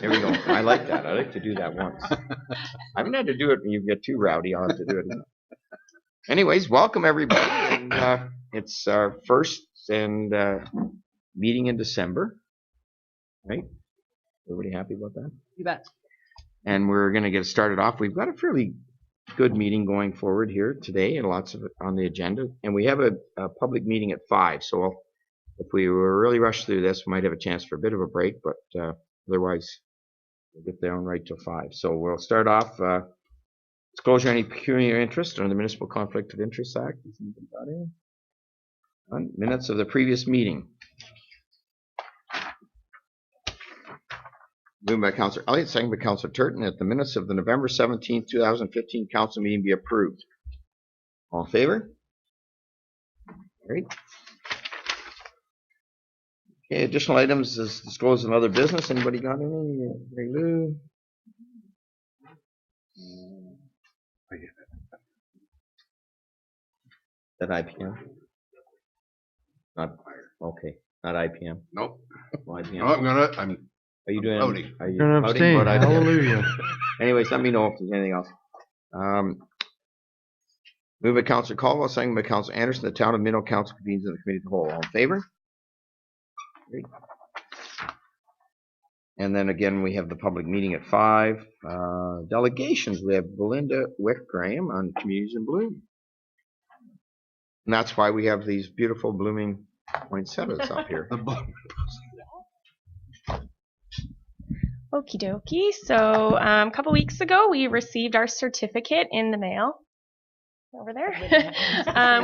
There we go. I like that. I like to do that once. I haven't had to do it when you get too rowdy. I'll have to do it. Anyways, welcome everybody. And, it's our first meeting in December, right? Everybody happy about that? You bet. And we're going to get started off. We've got a fairly good meeting going forward here today, and lots of it on the agenda. And we have a public meeting at 5. So if we were really rushed through this, we might have a chance for a bit of a break, but otherwise we'll get there on right till 5. So we'll start off. Disclosure any pecuniary interest under the Municipal Conflict of Interest Act. Minutes of the previous meeting. Moved by Councillor Elliott, second by Councillor Turton, that the minutes of the November 17th, 2015 council meeting be approved. All in favor? Great. Okay, additional items as disclosed in other business. Anybody got any? That IPM? Not okay. Not IPM. Nope. Well, IPM. No, Are you doing? voting. Are you You're gonna abstain. Hallelujah. Anyways, let me know if there's anything else. Moved by Councillor Caldwell, second by Councillor Anderson. The Town of Minto Council convenes in the committee of the whole. All in favor? Great. And then again, we have the public meeting at 5. Delegations. We have Belinda Wick-Graham on Communities in Bloom. And that's why we have these beautiful blooming poinsettias up here. Okie dokie. So a couple weeks ago, we received our certificate in the mail. Over there.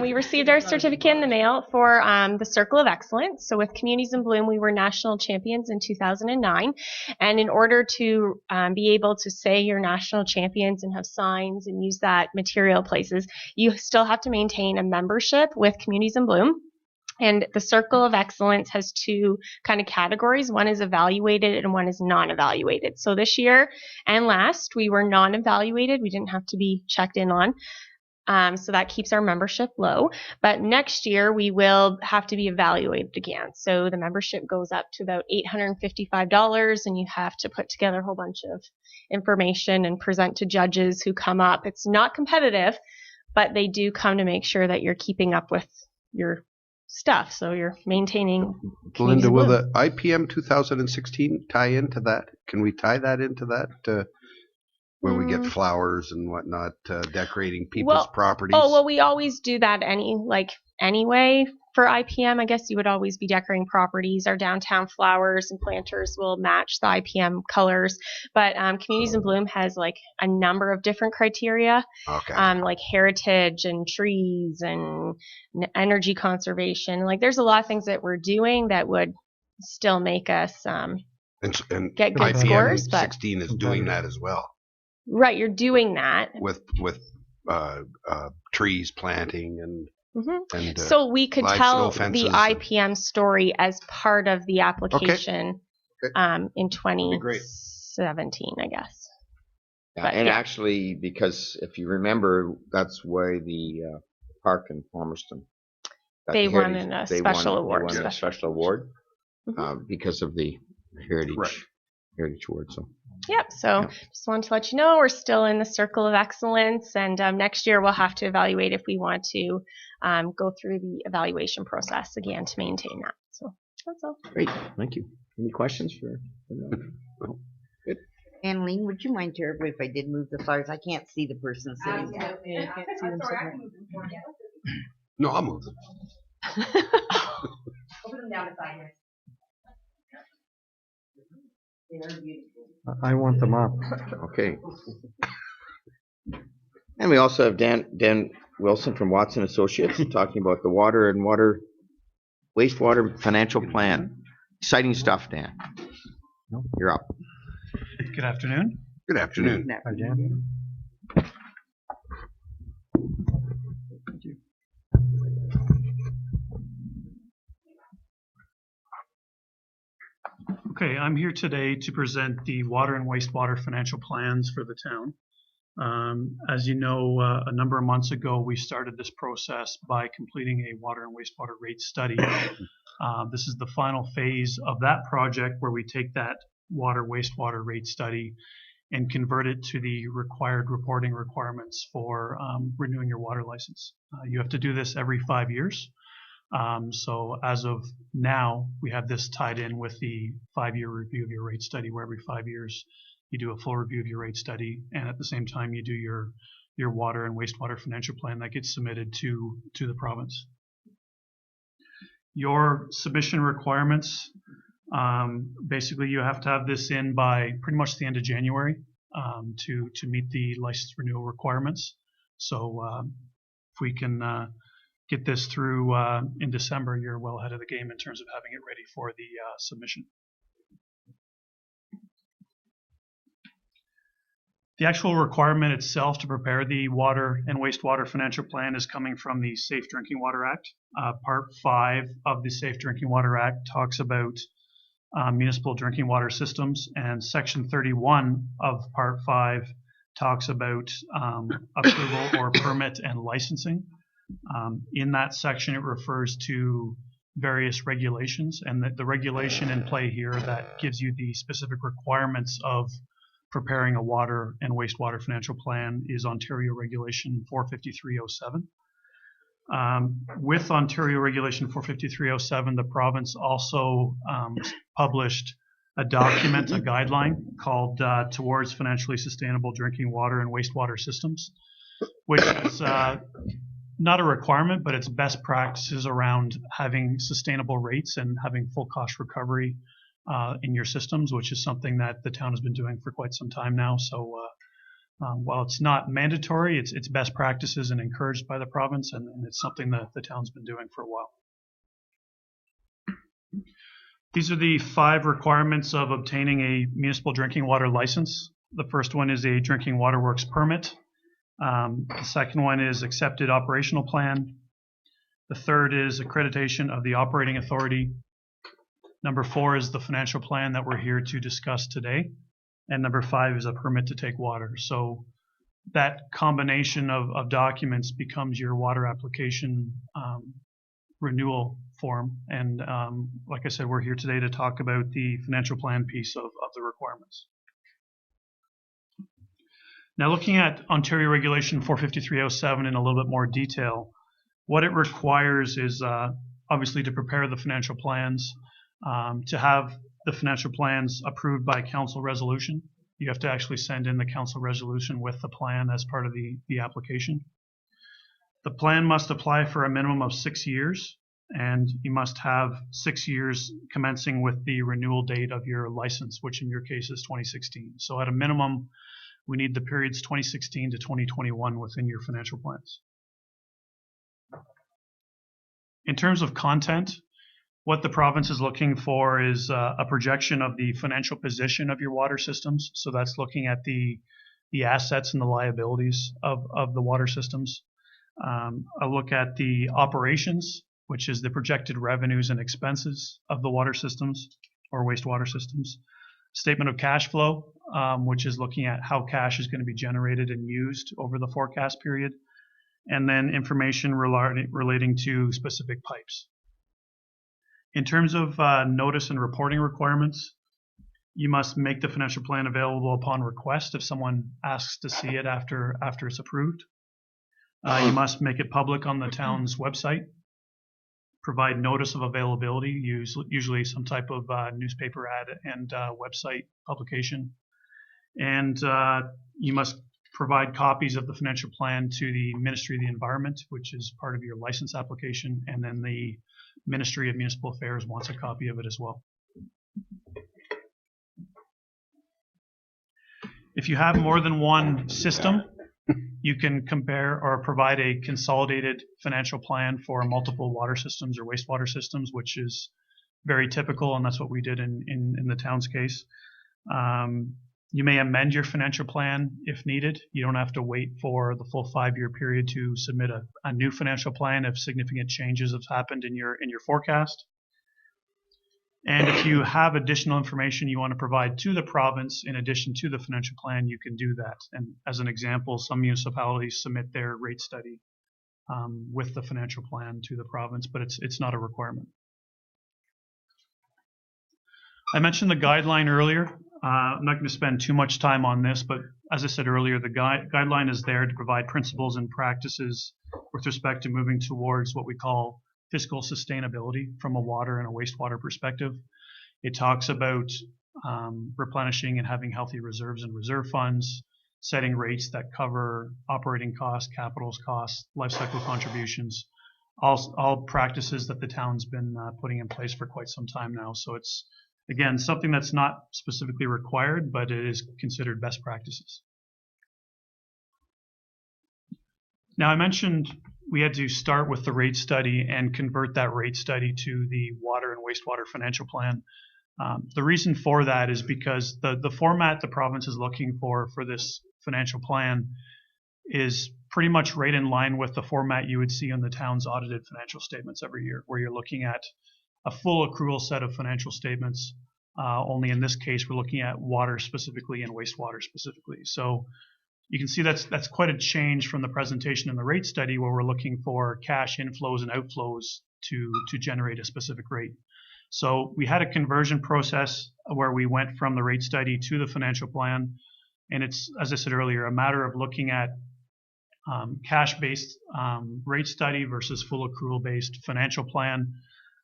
We received our certificate in the mail for the Circle of Excellence. So with Communities in Bloom, we were national champions in 2009. And in order to be able to say you're national champions and have signs and use that material places, you still have to maintain a membership with Communities in Bloom. And the Circle of Excellence has 2 kind of categories. One is evaluated and one is non-evaluated. So this year and last, we were non-evaluated. We didn't have to be checked in on. So that keeps our membership low. But next year, we will have to be evaluated again. So the membership goes up to about $855, and you have to put together a whole bunch of information and present to judges who come up. It's not competitive, but they do come to make sure that you're keeping up with your stuff. So you're maintaining. Belinda, will the IPM 2016 tie into that? Can we tie that into that? Where we get flowers and whatnot, decorating people's properties. Oh, well, we always do that anyway for IPM. I guess you would always be decorating properties. Our downtown flowers and planters will match the IPM colors. But Communities in Bloom has a number of different criteria, like heritage and trees and energy conservation. There's a lot of things that we're doing that would still make us get good IPM scores. But 16 is doing that as well. Right, you're doing that with trees planting and so we could tell the IPM story as part of the application in 2017, I guess. Yeah, but, actually, because if you remember, that's why the park in Palmerston they won a special award. They won a special award because of the heritage award. So. Yep. So just wanted to let you know we're still in the Circle of Excellence, and next year we'll have to evaluate if we want to go through the evaluation process again to maintain that. So that's all. Great. Thank you. Any questions for? No. Good. Annalene, would you mind terribly if I did move the flowers? I can't see the person sitting there. I can't see them sitting there. No, I'll move them. Put them down aside here. I want them up. Okay. And we also have Dan Wilson from Watson Associates talking about the water and wastewater financial plan. Exciting stuff, Dan. You're up. Good afternoon. Good afternoon. Hi, Dan. Okay, I'm here today to present the water and wastewater financial plans for the town. As you know, a number of months ago, we started this process by completing a water and wastewater rate study. This is the final phase of that project where we take that water wastewater rate study and convert it to the required reporting requirements for renewing your water license. You have to do this every 5 years. So as of now, we have this tied in with the 5-year review of your rate study, where every 5 years you do a full review of your rate study, and at the same time you do your water and wastewater financial plan that gets submitted to the province. Your submission requirements, basically you have to have this in by pretty much the end of January to meet the license renewal requirements. So if we can get this through in December, you're well ahead of the game in terms of having it ready for the submission. The actual requirement itself to prepare the water and wastewater financial plan is coming from the Safe Drinking Water Act. Part 5 of the Safe Drinking Water Act talks about municipal drinking water systems, and Section 31 of Part 5 talks about approval or permit and licensing. In that section, it refers to various regulations, and the regulation in play here that gives you the specific requirements of preparing a water and wastewater financial plan is Ontario Regulation 45307. With Ontario Regulation 45307, the province also published a document, a guideline called Towards Financially Sustainable Drinking Water and Wastewater Systems, which is not a requirement, but it's best practices around having sustainable rates and having full cost recovery in your systems, which is something that the town has been doing for quite some time now. So while it's not mandatory, it's best practices and encouraged by the province, and it's something that the town's been doing for a while. These are the 5 requirements of obtaining a municipal drinking water license. The first one is a drinking water works permit. The second one is accepted operational plan. The third is accreditation of the operating authority. Number 4 is the financial plan that we're here to discuss today. And number 5 is a permit to take water. So that combination of documents becomes your water application renewal form. And like I said, we're here today to talk about the financial plan piece of the requirements. Now, looking at Ontario Regulation 45307 in a little bit more detail, what it requires is obviously to prepare the financial plans. To have the financial plans approved by council resolution, you have to actually send in the council resolution with the plan as part of the application. The plan must apply for a minimum of 6 years, and you must have 6 years commencing with the renewal date of your license, which in your case is 2016. So at a minimum, we need the periods 2016 to 2021 within your financial plans. In terms of content, what the province is looking for is a projection of the financial position of your water systems. So that's looking at the assets and the liabilities of the water systems. A look at the operations, which is the projected revenues and expenses of the water systems or wastewater systems. Statement of cash flow, which is looking at how cash is going to be generated and used over the forecast period. And then information relating to specific pipes. In terms of notice and reporting requirements, you must make the financial plan available upon request if someone asks to see it after it's approved. You must make it public on the town's website. Provide notice of availability, usually some type of newspaper ad and website publication. And you must provide copies of the financial plan to the Ministry of the Environment, which is part of your license application, and then the Ministry of Municipal Affairs wants a copy of it as well. If you have more than one system, you can compare or provide a consolidated financial plan for multiple water systems or wastewater systems, which is very typical, and that's what we did in the town's case. You may amend your financial plan if needed. You don't have to wait for the full 5-year period to submit a new financial plan if significant changes have happened in your forecast. And if you have additional information you want to provide to the province in addition to the financial plan, you can do that. And as an example, some municipalities submit their rate study with the financial plan to the province, but it's not a requirement. I mentioned the guideline earlier. I'm not going to spend too much time on this, but as I said earlier, the guideline is there to provide principles and practices with respect to moving towards what we call fiscal sustainability from a water and a wastewater perspective. It talks about replenishing and having healthy reserves and reserve funds, setting rates that cover operating costs, capital costs, life cycle contributions, all practices that the town's been putting in place for quite some time now. So it's, again, something that's not specifically required, but it is considered best practices. Now, I mentioned we had to start with the rate study and convert that rate study to the water and wastewater financial plan. The reason for that is because the format the province is looking for this financial plan is pretty much right in line with the format you would see on the town's audited financial statements every year, where you're looking at a full accrual set of financial statements. Only in this case, we're looking at water specifically and wastewater specifically. So you can see that's quite a change from the presentation in the rate study, where we're looking for cash inflows and outflows to generate a specific rate. So we had a conversion process where we went from the rate study to the financial plan. And it's, as I said earlier, a matter of looking at cash-based rate study versus full accrual-based financial plan.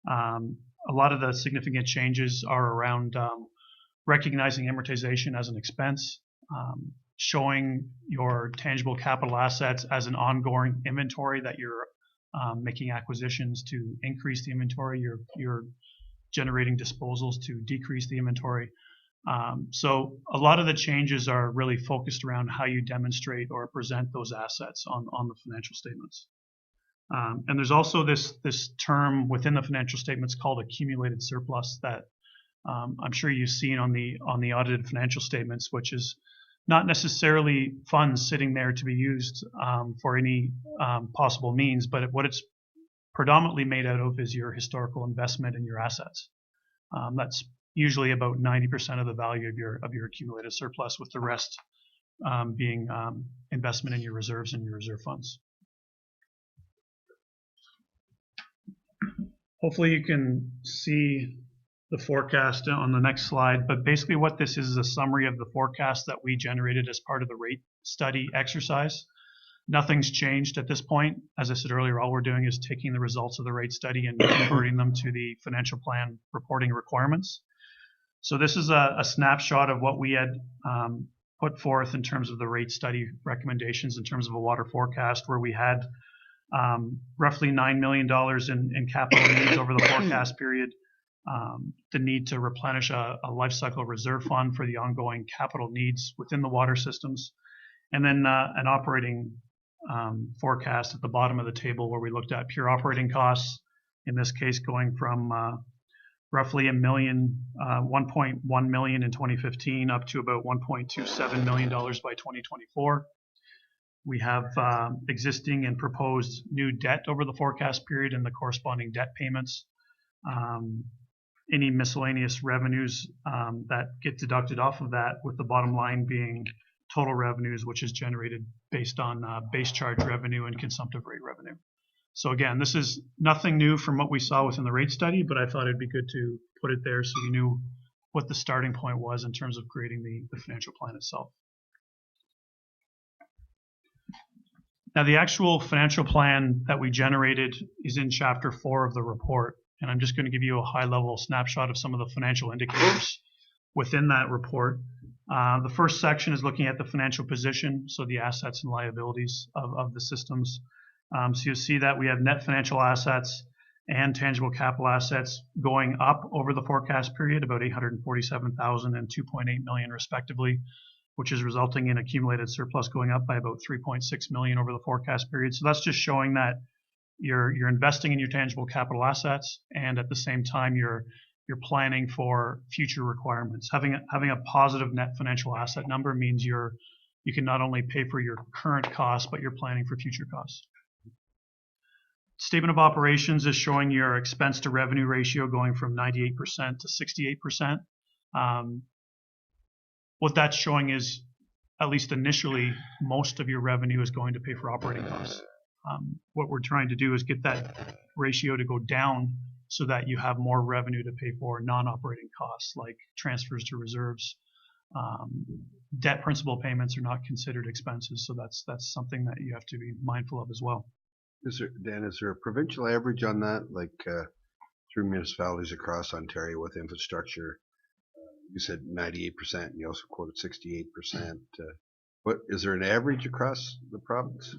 A lot of the significant changes are around recognizing amortization as an expense, showing your tangible capital assets as an ongoing inventory that you're making acquisitions to increase the inventory, you're generating disposals to decrease the inventory. So a lot of the changes are really focused around how you demonstrate or present those assets on the financial statements. And there's also this term within the financial statements called accumulated surplus that I'm sure you've seen on the audited financial statements, which is not necessarily funds sitting there to be used for any possible means, but what it's predominantly made out of is your historical investment in your assets. That's usually about 90% of the value of your accumulated surplus, with the rest being investment in your reserves and your reserve funds. Hopefully you can see the forecast on the next slide, but basically what this is a summary of the forecast that we generated as part of the rate study exercise. Nothing's changed at this point. As I said earlier, all we're doing is taking the results of the rate study and converting them to the financial plan reporting requirements. So this is a snapshot of what we had put forth in terms of the rate study recommendations in terms of a water forecast, where we had roughly $9 million in capital needs over the forecast period, the need to replenish a life cycle reserve fund for the ongoing capital needs within the water systems, and then an operating forecast at the bottom of the table, where we looked at pure operating costs, in this case going from roughly $1.1 million in 2015 up to about $1.27 million by 2024. We have existing and proposed new debt over the forecast period and the corresponding debt payments. Any miscellaneous revenues that get deducted off of that, with the bottom line being total revenues, which is generated based on base charge revenue and consumptive rate revenue. So again, this is nothing new from what we saw within the rate study, but I thought it'd be good to put it there so you knew what the starting point was in terms of creating the financial plan itself. Now, the actual financial plan that we generated is in Chapter 4 of the report, and I'm just going to give you a high-level snapshot of some of the financial indicators within that report. The first section is looking at the financial position, so the assets and liabilities of the systems. So you'll see that we have net financial assets and tangible capital assets going up over the forecast period, about $847,000 and $2.8 million respectively, which is resulting in accumulated surplus going up by about $3.6 million over the forecast period. So that's just showing that you're investing in your tangible capital assets, and at the same time you're planning for future requirements. Having a positive net financial asset number means you can not only pay for your current costs, but you're planning for future costs. Statement of operations is showing your expense to revenue ratio going from 98% to 68%. What that's showing is, at least initially, most of your revenue is going to pay for operating costs. What we're trying to do is get that ratio to go down so that you have more revenue to pay for non-operating costs like transfers to reserves, Debt principal payments are not considered expenses, so that's something that you have to be mindful of as well. Dan, is there a provincial average on that, like through municipalities across Ontario with infrastructure? You said 98%, and you also quoted 68%. What is there an average across the province?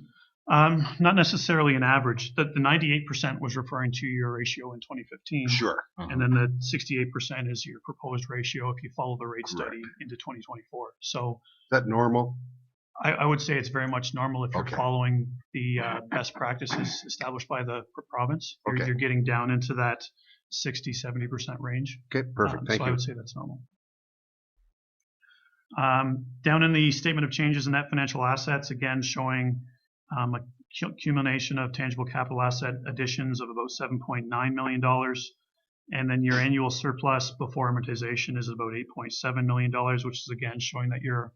Not necessarily an average. The 98% was referring to your ratio in 2015. Sure. And then the 68% is your proposed ratio if you follow the rate study into 2024. So Is that normal? I would say it's very much normal if you're Okay. following the best practices established by the province. Okay. You're getting down into that 60-70% range. Okay, perfect. Thank so you. I would say that's normal. Down in the statement of changes in net financial assets, again showing a accumulation of tangible capital asset additions of about $7.9 million. And then your annual surplus before amortization is about $8.7 million, which is again showing that you're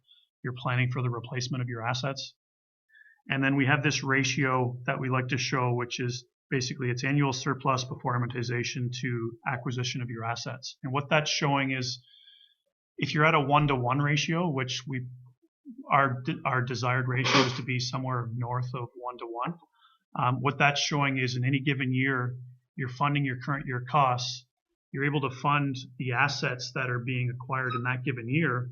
planning for the replacement of your assets. And then we have this ratio that we like to show, which is basically it's annual surplus before amortization to acquisition of your assets. And what that's showing is if you're at a 1-to-1 ratio, which our desired ratio is to be somewhere north of 1-to-1, what that's showing is in any given year, you're funding your current year costs. You're able to fund the assets that are being acquired in that given year,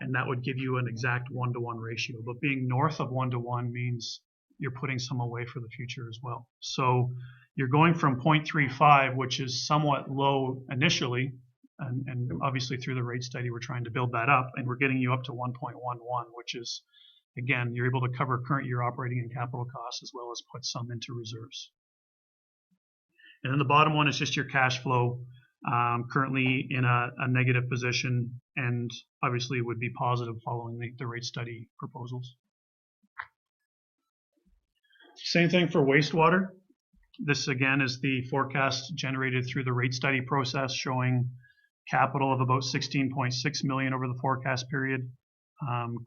and that would give you an exact 1-to-1 ratio. But being north of 1-to-1 means you're putting some away for the future as well. So you're going from 0.35, which is somewhat low initially, and obviously through the rate study we're trying to build that up, and we're getting you up to 1.11, which is, again, you're able to cover current year operating and capital costs as well as put some into reserves. And then the bottom one is just your cash flow, currently in a negative position, and obviously would be positive following the rate study proposals. Same thing for wastewater. This again is the forecast generated through the rate study process, showing capital of about $16.6 million over the forecast period.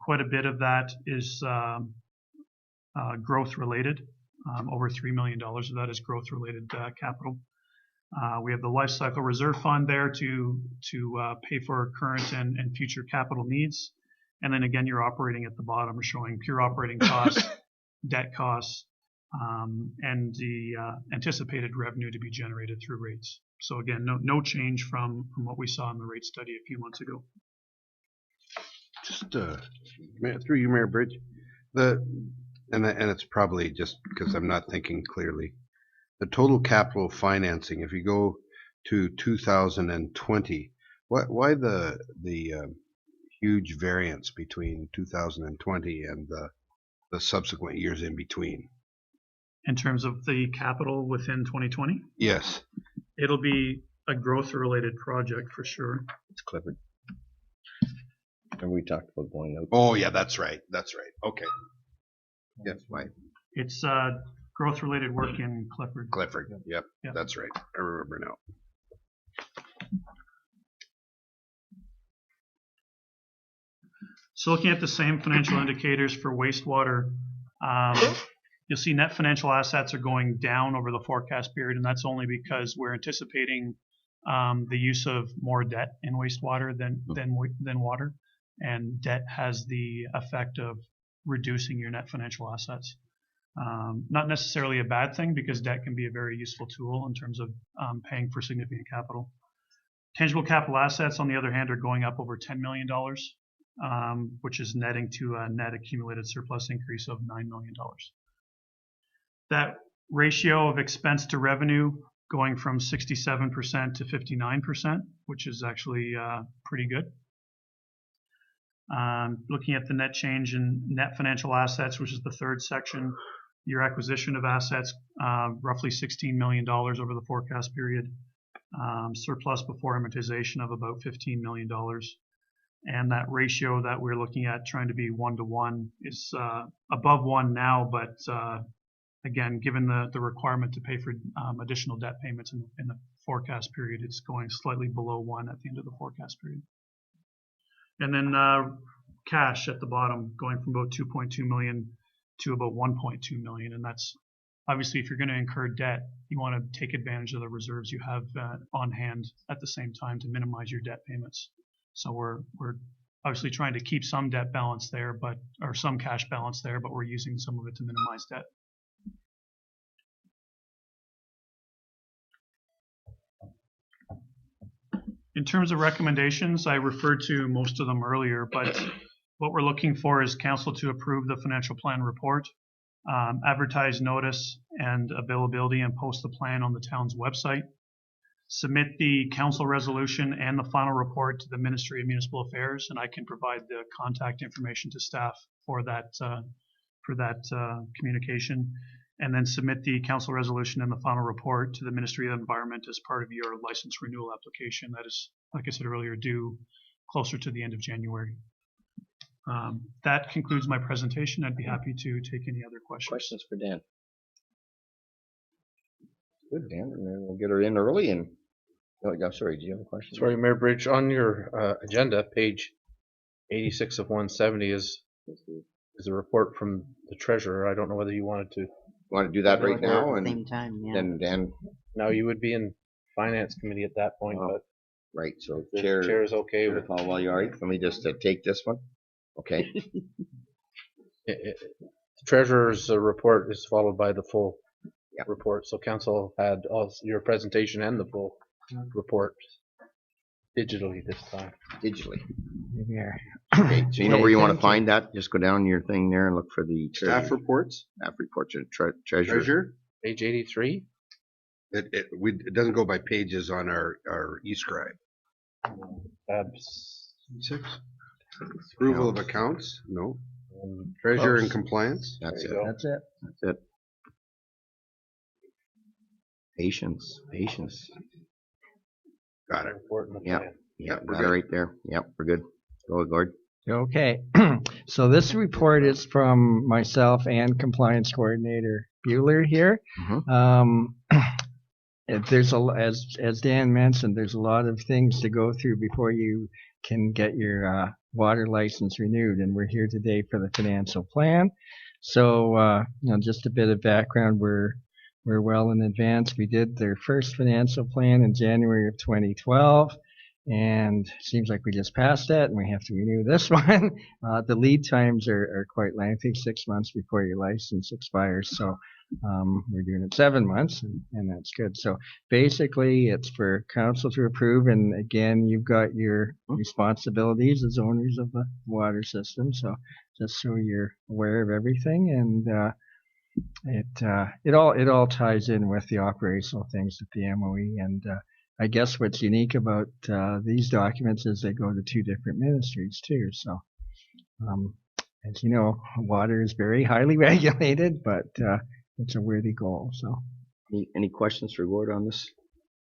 Quite a bit of that is growth related. Over $3 million of that is growth related capital. We have the life cycle reserve fund there to pay for current and future capital needs. And then again, your operating at the bottom are showing pure operating costs, debt costs, and the anticipated revenue to be generated through rates. So again, no change from what we saw in the rate study a few months ago. Just through you, Mayor Bridge, and it's probably just because I'm not thinking clearly. The total capital financing, if you go to 2020, why the huge variance between 2020 and the subsequent years in between? In terms of the capital within 2020? Yes. It'll be a growth-related project for sure. It's Clifford. And we talked about going out. Oh, yeah, that's right. That's right. Okay. Yes, right. It's growth-related work in Clifford. Clifford. Yep. Yep. That's right. I remember now. So looking at the same financial indicators for wastewater, you'll see net financial assets are going down over the forecast period, and that's only because we're anticipating the use of more debt in wastewater than water, and debt has the effect of reducing your net financial assets. Not necessarily a bad thing, because debt can be a very useful tool in terms of paying for significant capital. Tangible capital assets, on the other hand, are going up over $10 million, which is netting to a net accumulated surplus increase of $9 million. That ratio of expense to revenue going from 67% to 59%, which is actually pretty good. Looking at the net change in net financial assets, which is the third section, your acquisition of assets, roughly $16 million over the forecast period. Surplus before amortization of about $15 million. And that ratio that we're looking at, trying to be 1-to-1, is above 1 now, but again, given the requirement to pay for additional debt payments in the forecast period, it's going slightly below 1 at the end of the forecast period. And then cash at the bottom, going from about $2.2 million to about $1.2 million. And that's obviously, if you're going to incur debt, you want to take advantage of the reserves you have on hand at the same time to minimize your debt payments. So we're obviously trying to keep some debt balance there, or some cash balance there, but we're using some of it to minimize debt. In terms of recommendations, I referred to most of them earlier, but what we're looking for is council to approve the financial plan report, advertise notice and availability, and post the plan on the town's website. Submit the council resolution and the final report to the Ministry of Municipal Affairs, and I can provide the contact information to staff for that communication. And then submit the council resolution and the final report to the Ministry of Environment as part of your license renewal application. That is, like I said earlier, due closer to the end of January. That concludes my presentation. I'd be happy to take any other questions. Questions for Dan? Good, Dan, and then we'll get her in early and, oh, I'm sorry, do you have a question? Sorry, Mayor Bridge, on your agenda, page 86 of 170 is a report from the treasurer. I don't know whether you wanted to. Want to do that right now? At the And same time, yeah. then, No, you would be in finance committee at that point, Oh, but right, so the chair. chair is okay with Well, you all right? Let me just take this one. Okay. it. The treasurer's report is followed by the full Yeah. report. So council had your presentation and the full report digitally this time. Digitally. Yeah. Okay, so you know Okay, where you want to thank you. find that? Just go down your thing there and look for the Staff treasurer. reports, Staff report to treasurer. treasurer. Page 83. It doesn't go by pages on our e-scribe. Tabs 6. Approval of accounts, no. Treasurer and compliance. That's it. There you go. That's it. That's it. Patience, patience. Got it. Report and the Yeah. plan. Yeah, we're got it good. right there. Yep, we're good. Go, Gord. Okay. So this report is from myself and compliance coordinator Bueller here. There's as Dan mentioned, there's a lot of things to go through before you can get your water license renewed, and we're here today for the financial plan. So just a bit of background. We're well in advance. We did their first financial plan in January of 2012, and it seems like we just passed that, and we have to renew this one. The lead times are quite lengthy, 6 months before your license expires. So we're doing it 7 months, and that's good. So basically, it's for council to approve, and again, you've got your responsibilities as owners of the water system. So just so you're aware of everything, and it all ties in with the operational things at the MOE. And I guess what's unique about these documents is they go to 2 different ministries too. So as you know, water is very highly regulated, but it's a worthy goal. So Any questions for Gord on this?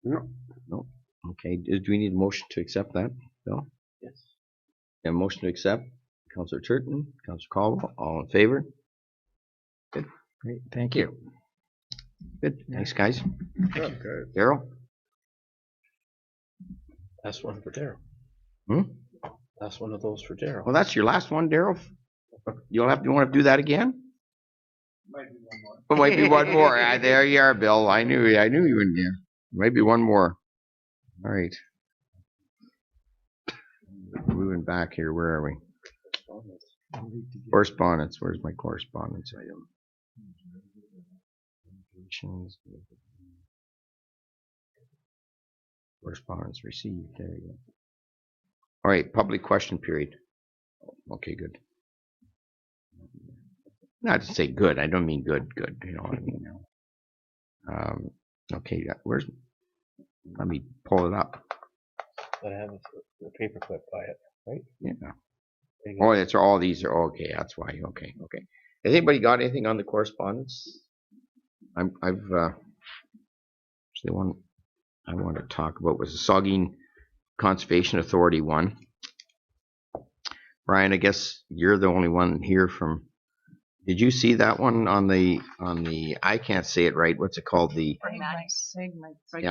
No. No. Okay. Do we need a motion to accept that? No. Yes. A motion to accept. Councillor Turton, Councillor Caldwell, all in favor? great, thank you. Good. Thanks, guys. Okay. Daryl. Last one for Daryl. Hmm? Last one of those for Daryl. Well, that's your last one, Daryl. You want to do that again? Might be one more. There you are, Bill. I knew you wouldn't. Yeah. Maybe one more. All right. Moving back here. Where are we? Correspondence. Where's my correspondence item? Correspondence received. There you go. All right. Public question period. Okay, good. Not to say good. I don't mean good. You know what I mean? Okay. Let me pull it up. I have the paperclip by it, right? Yeah. There you go. Oh, that's all these are okay. That's why. Okay. Has anybody got anything on the correspondence? I've actually one I want to talk about was the Saugeen Conservation Authority one. Brian, I guess you're the only one here from. Did you see that one on the I can't say it right. What's it called? Yeah,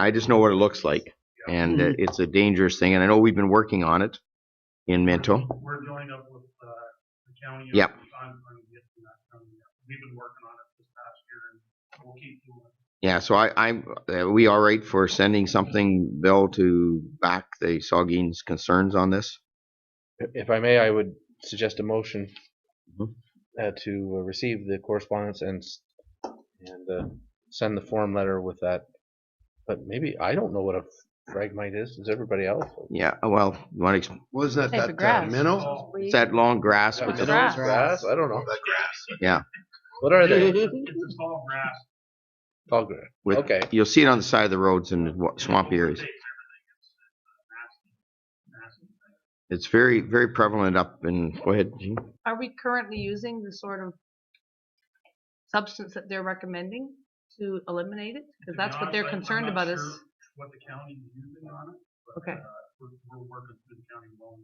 I just know what it looks like, and it's a dangerous thing. And I know we've been working on it in Minto. We're joined up with the county. Yep. We've been working on it this past year, and we'll keep doing it. Yeah, so we all right for sending something, Bill, to back the Saugeen's concerns on this? If I may, I would suggest a motion Mhm. to receive the correspondence and send the form letter with that. But maybe I don't know what a fragmite is. Does everybody else? Yeah, well, you want to, Wasn't Type that of grass. minnow? it's that long grass with the, Minnows, grass? I don't know. yeah, What are they? It's a tall grass. Tall grass. with, Okay. you'll see it on the side of the roads in the swampy areas. It's very, very prevalent up in, go ahead, Jean. Are we currently using the sort of substance that they're recommending to eliminate it? Because that's what they're concerned about is, What the county is using on it. But, Okay. We're working through the county loan.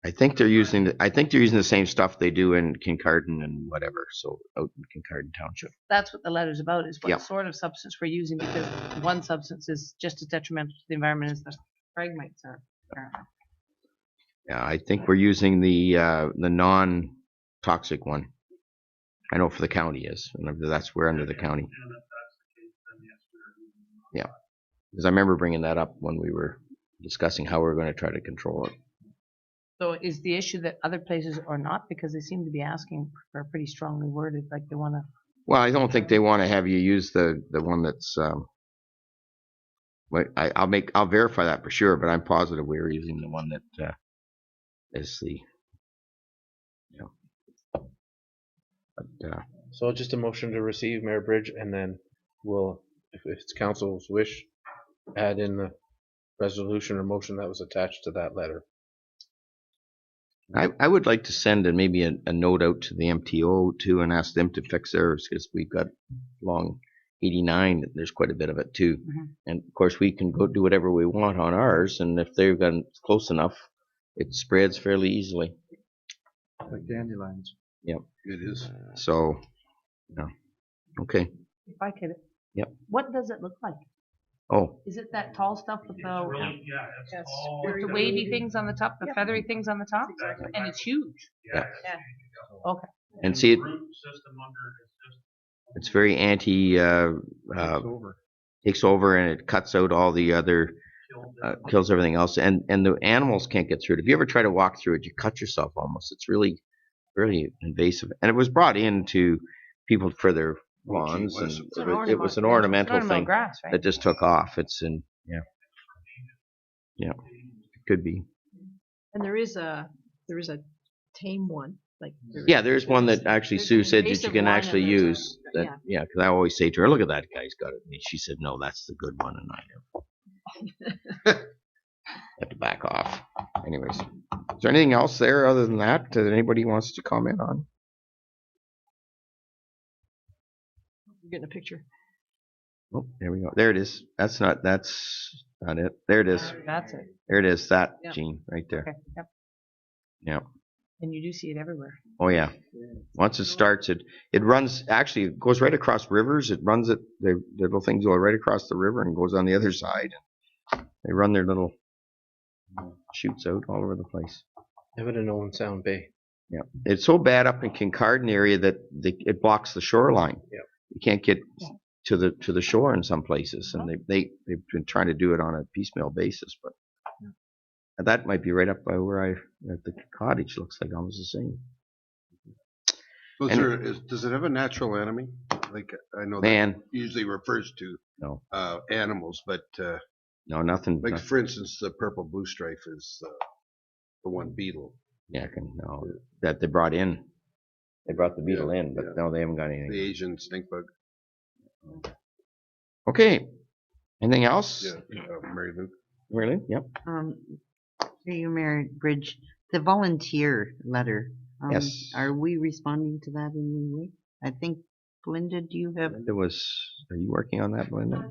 I think they're using, the same stuff they do in Kincardine and whatever, so out in Kincardine Township. that's what the letter's about, is what Yep. sort of substance we're using, because one substance is just as detrimental to the environment as the fragmites are. Yeah, I think we're using the non-toxic one. I know for the county is, and that's where under the county. And if that's the case, then yes, we are using. Because I remember bringing that up when we were discussing how we're going to try to control it. So is the issue that other places are not, because they seem to be asking for pretty strongly worded, like they want to. Well, I don't think they want to have you use the one that's. I'll verify that for sure, but I'm positive we were using the one that is the. But, So just a motion to receive, Mayor Bridge, and then we'll, if it's council's wish, add in the resolution or motion that was attached to that letter. I would like to send maybe a note out to the MTO too and ask them to fix theirs because we've got long 89. There's quite a bit of it too. And of course we can go do whatever we want on ours, and if they've got close enough, it spreads fairly easily. Like dandelions. Yep. It is. So, yeah. Okay. If I could. Yep. What does it look like? Oh, Is it that tall stuff with It's the really, yeah, it's yes, all. with the wavy things on the top, the Yep. feathery things on the top, Exactly. and it's huge. Yeah. Okay. and see, The root system under it is just. it's very anti. Over. Takes over and it cuts out all the other. Kills everything else, and the animals can't get through it. If you ever try to walk through it, you cut yourself almost. It's really invasive, and it was brought in to people for their lawns, and it was an ornamental thing grass, right? that just took off. It's in, it could be. And there is a tame one, like. Yeah, there's one that actually there's Sue an said that you invasive can one actually and there's a- use. That, yeah, because I always say to her, "Look at that guy's got it," and she said, "No, that's the good one," and I have to back off. Anyways, is there anything else there other than that that anybody wants to comment on? We're getting a picture. Oh, there we go. There it is. That's not it. There it is. That's it. There it is. That Yep. gene right there. Okay. Yep. Yeah. And you do see it everywhere. Oh yeah. Once it starts, it runs. Actually, it goes right across rivers. It runs it. The little things go right across the river and goes on the other side. They run their little shoots out all over the place. Evan and Owen Sound Bay. Yeah. It's so bad up in Kincardine area that it blocks the shoreline. Yeah. You can't get to the shore in some places, and they've been trying to do it on a piecemeal basis, but that might be right up by where the cottage looks like almost the same. So does it have a natural enemy? Like I know Man. that usually refers to No. animals, but No, nothing. like for instance, the purple blue strife is the one beetle. Yeah, no, that they brought in. They brought the beetle in, but yeah. no, they haven't got anything. The Asian stink bug. Okay. Anything else? Yeah, Mary Lou. Really? Yep. Through you, Mayor Bridge, the volunteer letter. Yes. Are we responding to that in any way? I think, Belinda, do you have Are you working on that, Belinda?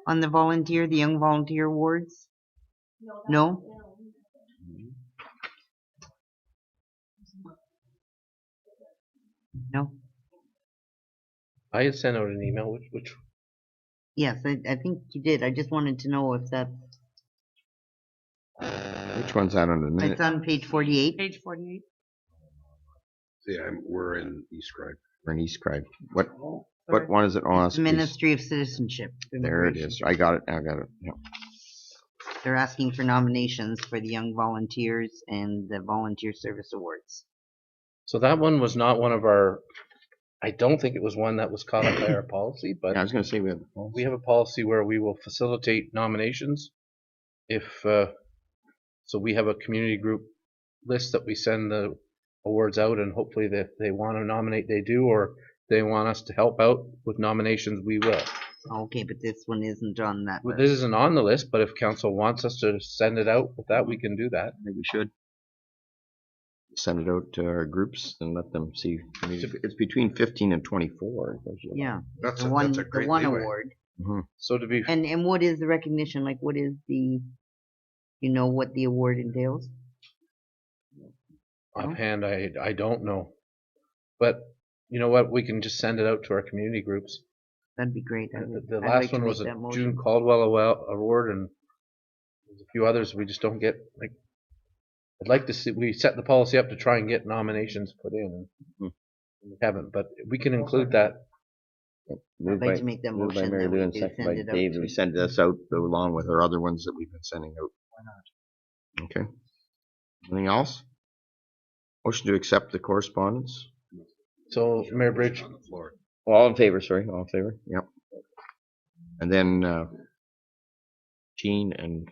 on the young volunteer awards? No? No? I had sent out an email, which Yes, I think you did. I just wanted to know if that, Which one's that under the minute? it's on page 48. Page 48. Yeah, we're in East Cribe. Bernice Cribe. What Sorry. one is it? Oh, that's The Ministry of Citizenship. there it is. I got it. I got it. Yeah. They're asking for nominations for the Young Volunteers and the Volunteer Service Awards. So that one was not one of our, I don't think it was one that was caught up by our policy, but Yeah, I was going to say we have a policy where we will facilitate nominations. If, so we have a community group list that we send the awards out, and hopefully that they want to nominate, they do, or they want us to help out with nominations, we will. Okay, but this one isn't on that Well, list. this isn't on the list, but if council wants us to send it out with that, we can do that. I think we should send it out to our groups and let them see. I mean, it's between 15 and 24. Yeah, That's the a one great leeway. award. So to be, And what is the recognition? Like, what is the, you know, what the award entails? offhand, I don't know. But you know what, we can just send it out to our community groups. That'd be great. The I'd last like to one was make a that motion. June Caldwell Award, and there's a few others we just don't get. Like, I'd like to see, we set the policy up to try and get nominations put in, and we haven't, but we can include that. I'd like to make that Moved by motion Mary that we Lou and do second send by it out Dave. to- We send this out along with our other ones that we've been sending out. Why not? Okay. Anything else? Motion to accept the correspondence. So, Mayor Bridge, All in favor, sorry. All in favor? Yep. And then Jean and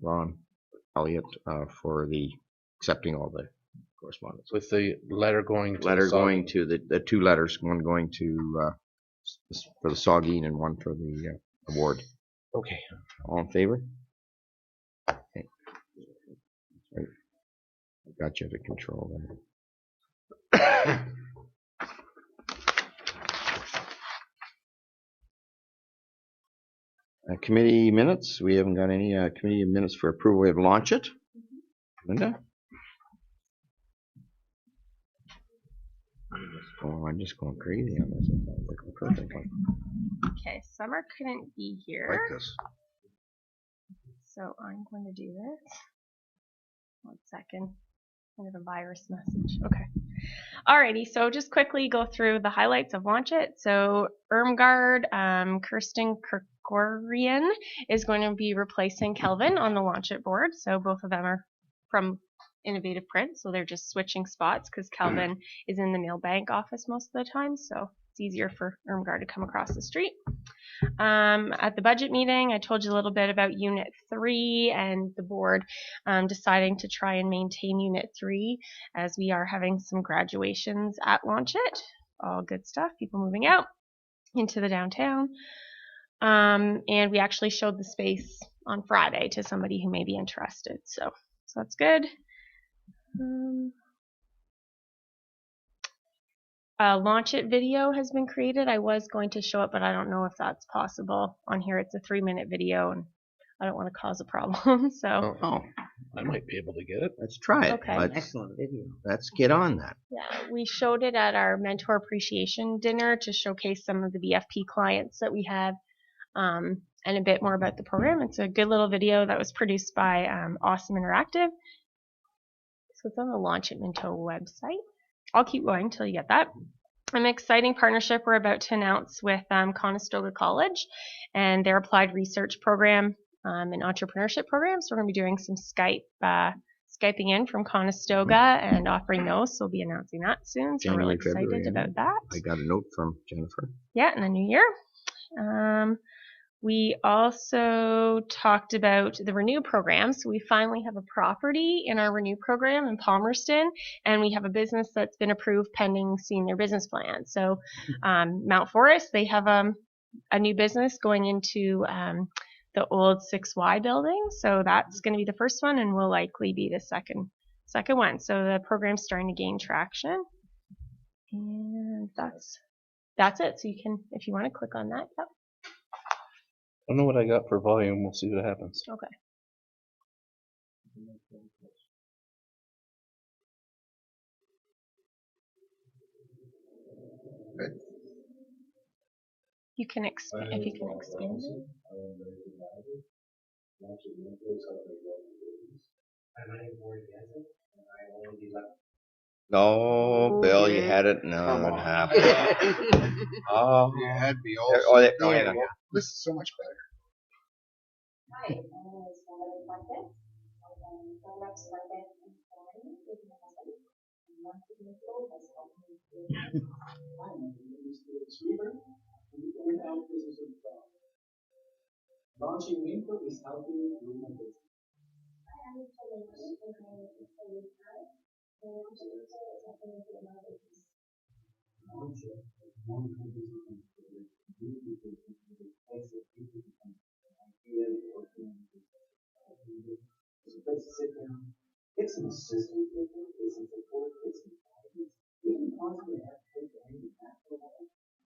Ron Elliott for the accepting all the correspondence. with the letter going to Letter the Saga. going to the two letters, one going to for the Saugeen and one for the award. Okay. All in favor? Okay. Right. I got you to control there. Committee minutes. We haven't got any committee minutes for approval. We have Launch It. Linda? I'm just going crazy on this. It's not working perfectly. Okay, Summer couldn't be here, Like this. so I'm going to do this. 1 second. Kind of a virus message. Okay. Alrighty, so just quickly go through the highlights of Launch It. So Irmgard, Kirsten Kirkorian is going to be replacing Kelvin on the Launch It board. So both of them are from Innovative Print, so they're just switching spots because Kelvin is in the mail bank office most of the time, so it's easier for Irmgard to come across the street. At the budget meeting, I told you a little bit about Unit 3 and the board deciding to try and maintain Unit 3 as we are having some graduations at Launch It. All good stuff, people moving out into the downtown. And we actually showed the space on Friday to somebody who may be interested, so that's good. A Launch It video has been created. I was going to show it, but I don't know if that's possible. On here it's a 3-minute video, and I don't want to cause a problem. So Oh, I might be able to get it. let's try it. Okay. Excellent video. Let's get on that. yeah, we showed it at our mentor appreciation dinner to showcase some of the BFP clients that we have, and a bit more about the program. It's a good little video that was produced by Awesome Interactive. So it's on the Launch It Minto website. I'll keep going until you get that. An exciting partnership we're about to announce with Conestoga College and their applied research program and entrepreneurship program. So we're going to be doing some Skyping in from Conestoga and offering those. So we'll be announcing that soon. So we're really January, excited February, about that. I got a note from Jennifer. Yeah, in the new year. We also talked about the Renew program. So we finally have a property in our Renew program in Palmerston, and we have a business that's been approved pending seeing their business plan. So Mount Forest, they have a new business going into the old 6Y building. So that's going to be the first one, and will likely be the second one. So the program's starting to gain traction. And that's it. So you can, if you want to click on that. Yep. I don't know what I got for volume. We'll see what happens. Okay. You can expand if you can expand it. No, Bill, you had it. No, Come it on. happened. Oh, You had me oh, all. hang on. This is so much better. Hi, my name is Valerie Fuentes. I'm from Rex Fuentes in Florida with my husband. And once the Minto has helped me through this. Hi, my name is Felix Weaver. I'm the in-house business of launching Minto is helping me through my business. Hi, I'm Minto Lincoln. My name is Felix Weaver. And launching Minto is helping me through my business. Launch it. One business and new business place that people can idea or it's a place to sit down. It's an assistant figure, it's a support, it's an guidance. We can possibly have to take any back for a while.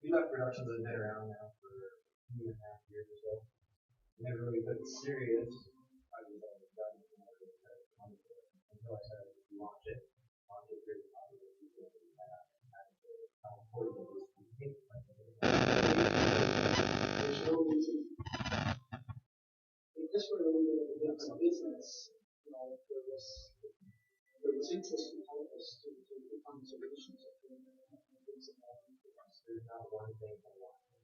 We left productions that have been around now for 2.5 years or so. Never really took it serious. I was always done with until I started to launch it. Launch it very popular. People how important it is to take there's no reason. Just for a little bit of a business, there was interest in help us to find solutions. There's not one thing I want to do.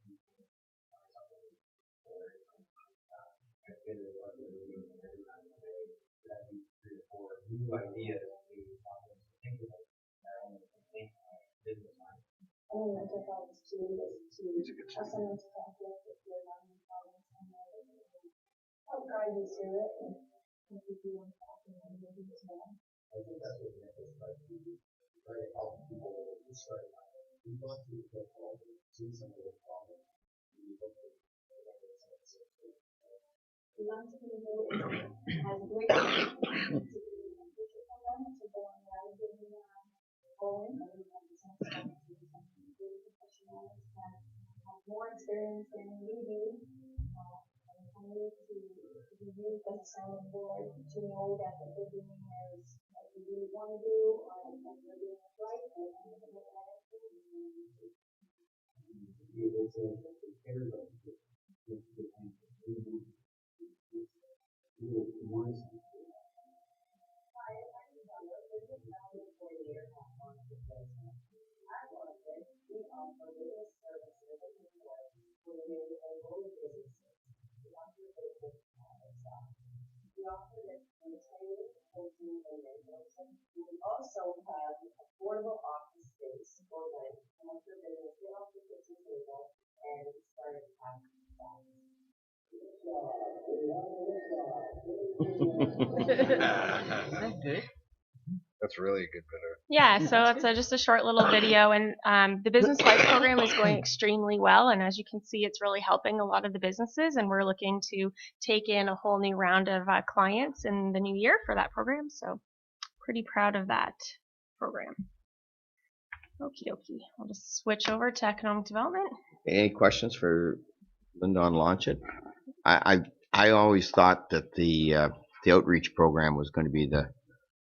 Three or four new ideas to think about business mind. Mental health too is to have someone to talk with if you're having problems and help guide you through it and keep you on track and maybe as well. I think that's what it is like to try to help people to start. We want to get involved and see some of the problems. We want to has a great program to go on live doing bowling and we have more experience than we do. And we need to be really focused on the board to know that what we're doing is what we really want to do and that we're doing it right and we offer this training, coaching, and mentorship. We also have affordable office space for them to help your business get off the kitchen table and start having fun. That's really a good video. Yeah, so it's just a short little video, and the Business Life program is going extremely well, and as you can see, it's really helping a lot of the businesses, and we're looking to take in a whole new round of clients in the new year for that program, so pretty proud of that program. Okie dokie, I'll just switch over to economic development. Any questions for Linda on Launch It? I always thought that the outreach program was going to be the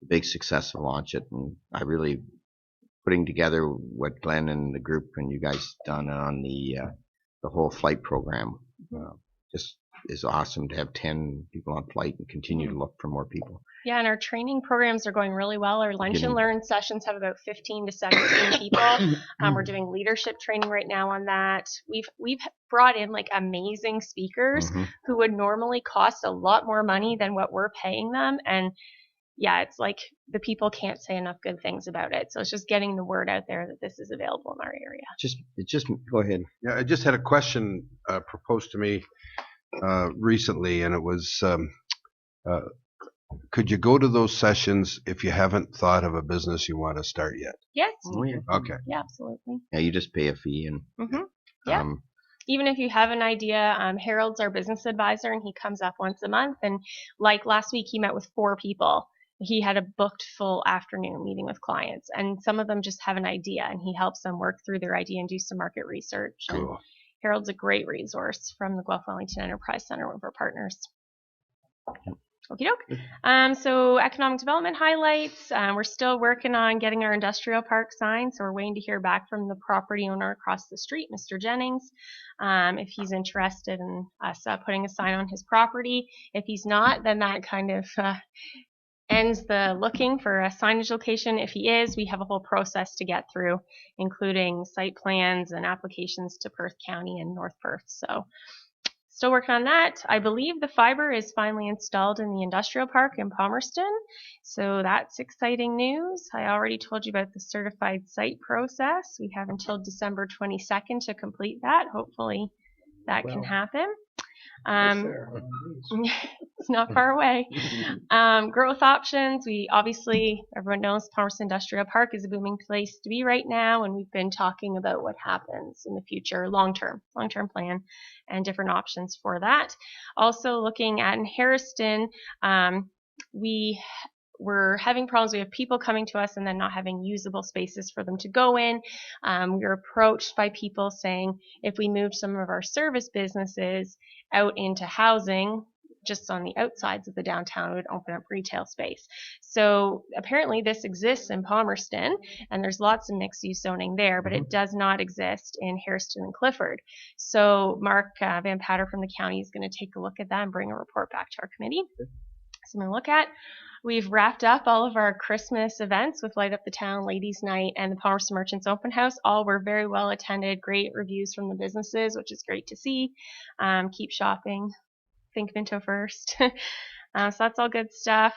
big success of Launch It, and I really putting together what Glenn and the group and you guys done on the whole flight program. Just is awesome to have 10 people on flight and continue to look for more people. Yeah, and our training programs are going really well. Our lunch and learn sessions have about 15 to 17 people. We're doing leadership training right now on that. We've brought in like amazing speakers who would normally cost a lot more money than what we're paying them, and yeah, it's like the people can't say enough good things about it. So it's just getting the word out there that this is available in our area. Just go ahead. Yeah, I just had a question proposed to me recently, and it was, could you go to those sessions if you haven't thought of a business you want to start yet? Yes. Oh, yeah. Okay. Yeah, absolutely. Yeah, you just pay a fee and. Yeah. Even if you have an idea, Harold's our business advisor, and he comes up once a month. And like last week, he met with 4 people. He had a booked full afternoon meeting with clients, and some of them just have an idea, and he helps them work through their idea and do some market research. Cool. And Harold's a great resource from the Guelph Wellington Enterprise Center, one of our partners. Okie doke. So economic development highlights. We're still working on getting our industrial park signed, so we're waiting to hear back from the property owner across the street, Mr. Jennings, if he's interested in us putting a sign on his property. If he's not, then that kind of ends the looking for a signage location. If he is, we have a whole process to get through, including site plans and applications to Perth County and North Perth. So still working on that. I believe the fiber is finally installed in the industrial park in Palmerston. So that's exciting news. I already told you about the certified site process. We have until December 22nd to complete that. Hopefully that can happen. It's not far away. Growth options. We obviously, everyone knows Palmerston Industrial Park is a booming place to be right now, and we've been talking about what happens in the future, long-term plan, and different options for that. Also looking at in Harriston, we're having problems. We have people coming to us and then not having usable spaces for them to go in. We were approached by people saying if we moved some of our service businesses out into housing, just on the outsides of the downtown, it would open up retail space. So apparently this exists in Palmerston, and there's lots of mixed-use zoning there, but it does not exist in Harriston and Clifford. So Mark Van Patter from the county is going to take a look at that and bring a report back to our committee. So I'm going to look at. We've wrapped up all of our Christmas events with Light Up the Town, Ladies Night, and the Palmerston Merchants Open House. All were very well attended, great reviews from the businesses, which is great to see. Keep shopping. Think Minto first. So that's all good stuff.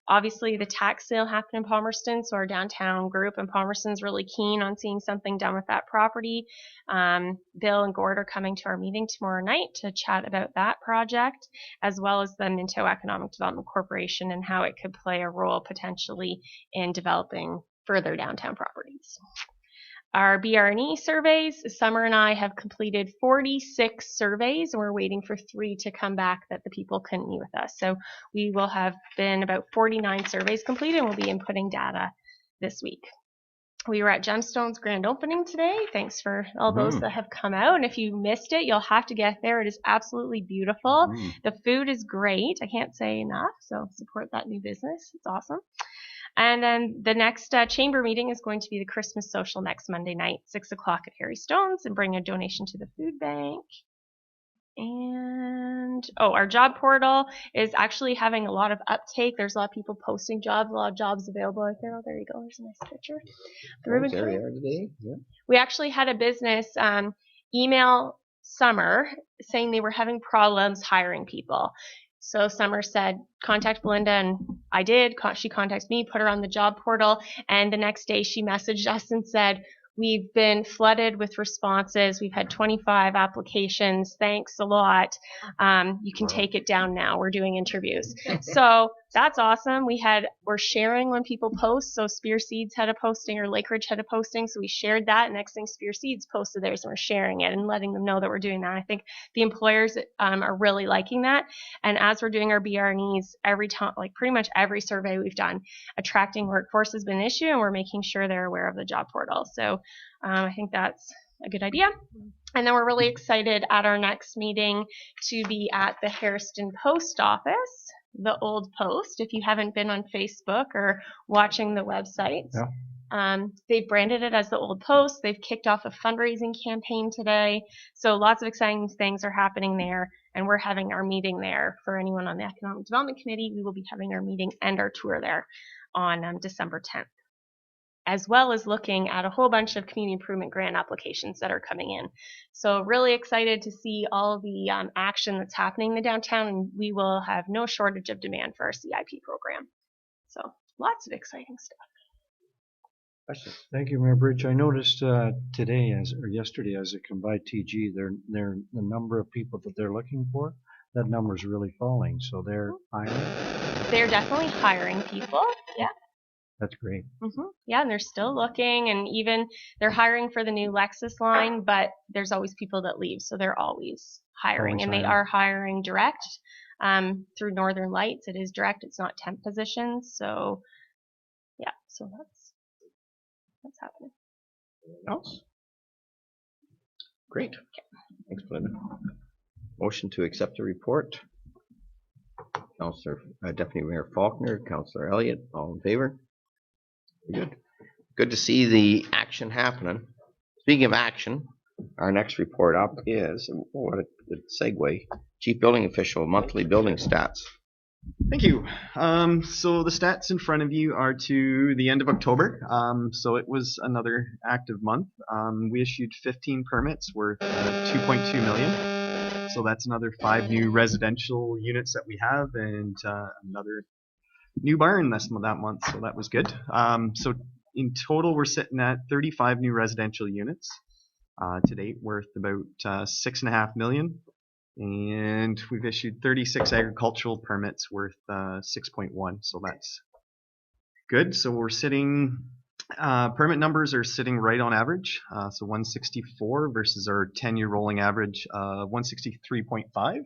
Obviously, the tax sale happened in Palmerston, so our downtown group in Palmerston is really keen on seeing something done with that property. Bill and Gord are coming to our meeting tomorrow night to chat about that project, as well as the Minto Economic Development Corporation and how it could play a role potentially in developing further downtown properties. Our BRE surveys, Summer and I have completed 46 surveys, and we're waiting for 3 to come back that the people couldn't meet with us. So we will have been about 49 surveys completed, and we'll be inputting data this week. We were at Gemstone's grand opening today. Thanks for all those that have come out. And if you missed it, you'll have to get there. It is absolutely beautiful. The food is great. I can't say enough. So support that new business. It's awesome. And then the next chamber meeting is going to be the Christmas social next Monday night, 6 o'clock at Harry Stone's, and bring a donation to the food bank. And, our job portal is actually having a lot of uptake. There's a lot of people posting jobs, a lot of jobs available out there. Oh, there you go. There's a nice picture. There we are today. Yeah. We actually had a business email Summer saying they were having problems hiring people. So Summer said, contact Belinda, and I did. She contacted me, put her on the job portal, and the next day she messaged us and said, we've been flooded with responses. We've had 25 applications. Thanks a lot. You can take it down now. We're doing interviews. So that's awesome. We're sharing when people post. So Spear Seeds had a posting, or Lake Ridge had a posting. So we shared that. Next thing, Spear Seeds posted theirs, and we're sharing it and letting them know that we're doing that. I think the employers are really liking that. And as we're doing our BRNEs, every time, like pretty much every survey we've done, attracting workforce has been an issue, and we're making sure they're aware of the job portal. So I think that's a good idea. And then we're really excited at our next meeting to be at the Harriston Post Office, the old Post. If you haven't been on Facebook or watching the website, they've branded it as the old Post. They've kicked off a fundraising campaign today. So lots of exciting things are happening there, and we're having our meeting there. For anyone on the Economic Development Committee, we will be having our meeting and our tour there on December 10th. As well as looking at a whole bunch of community improvement grant applications that are coming in. So really excited to see all the action that's happening in the downtown, and we will have no shortage of demand for our CIP program. So lots of exciting stuff. Questions? Thank you, Mayor Bridge. I noticed yesterday as it came by TG, the number of people that they're looking for, that number is really falling. So they're hiring. They're definitely hiring people. Yeah. That's great. Yeah, and they're still looking, and even they're hiring for the new Lexus line, but there's always people that leave, so they're always hiring. And they are hiring direct through Northern Lights. It is direct, it's not temp positions. So yeah, so that's happening. Anything else? Great. Thanks, Belinda. Motion to accept the report. Councillor Deputy Mayor Faulkner, Councillor Elliott, all in favor? Good. Good to see the action happening. Speaking of action, our next report up is, what a good segue, Chief Building Official, monthly building stats. Thank you. So the stats in front of you are to the end of October. So it was another active month. We issued 15 permits worth 2.2 million. So that's another 5 new residential units that we have, and another new barn that month. So that was good. So in total, we're sitting at 35 new residential units to date, worth about $6.5 million. And we've issued 36 agricultural permits worth 6.1. So that's good. So we're sitting, permit numbers are sitting right on average. So 164 versus our 10-year rolling average of 163.5.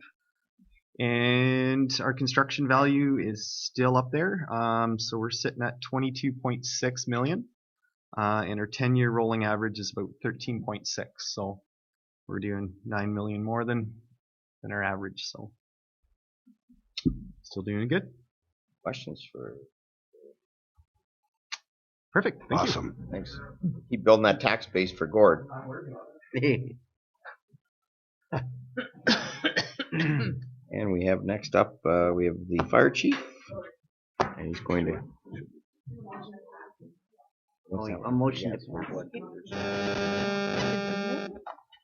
And our construction value is still up there. So we're sitting at 22.6 million. And our 10-year rolling average is about 13.6. So we're doing 9 million more than our average. So still doing good. Questions for? Perfect. Thank Awesome. you. Thanks. Keep building that tax base for Gord. And we have next up, we have the fire chief, and he's going to. A motion to.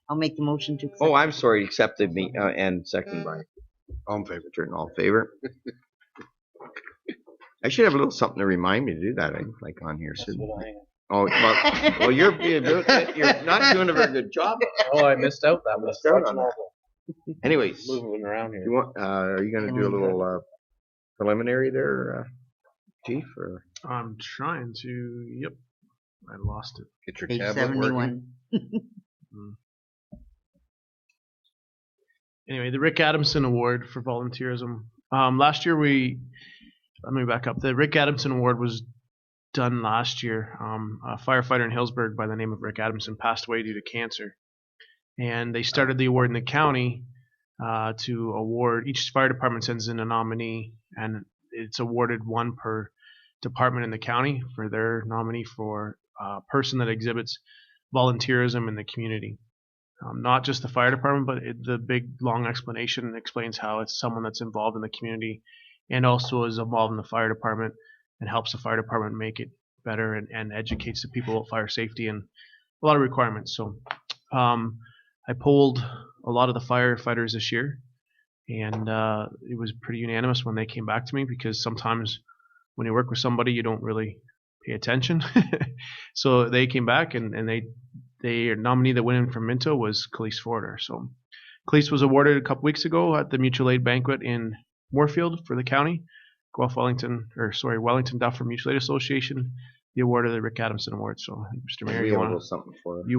I'll make the motion to accept. Oh, I'm sorry, accepted me, and second by. All in favor. Turn all in favor. I should have a little something to remind me to do that, like on here. Oh, well, you're not doing a very good job. Oh, I missed out that one. On that. Anyways, Moving around here. you want, are you going to do a little preliminary there, Chief? Or? I'm trying to. Yep, I lost it. Get your Page tablet working. 71. Anyway, the Rick Adamson Award for volunteerism. Last year let me back up. The Rick Adamson Award was done last year. A firefighter in Hillsburg by the name of Rick Adamson passed away due to cancer. And they started the award in the county to award, each fire department sends in a nominee, and it's awarded one per department in the county for their nominee for a person that exhibits volunteerism in the community. Not just the fire department, but the big long explanation explains how it's someone that's involved in the community and also is involved in the fire department and helps the fire department make it better and educates the people about fire safety and a lot of requirements. So I polled a lot of the firefighters this year, and it was pretty unanimous when they came back to me, because sometimes when you work with somebody you don't really pay attention. So they came back, and their nominee that went in from Minto was Khalees Forder. So Khalees was awarded a couple weeks ago at the mutual aid banquet in Moorfield for the county. Wellington Duffer Mutual Aid Association, the award of the Rick Adamson Award. So, Mr. Mayor, you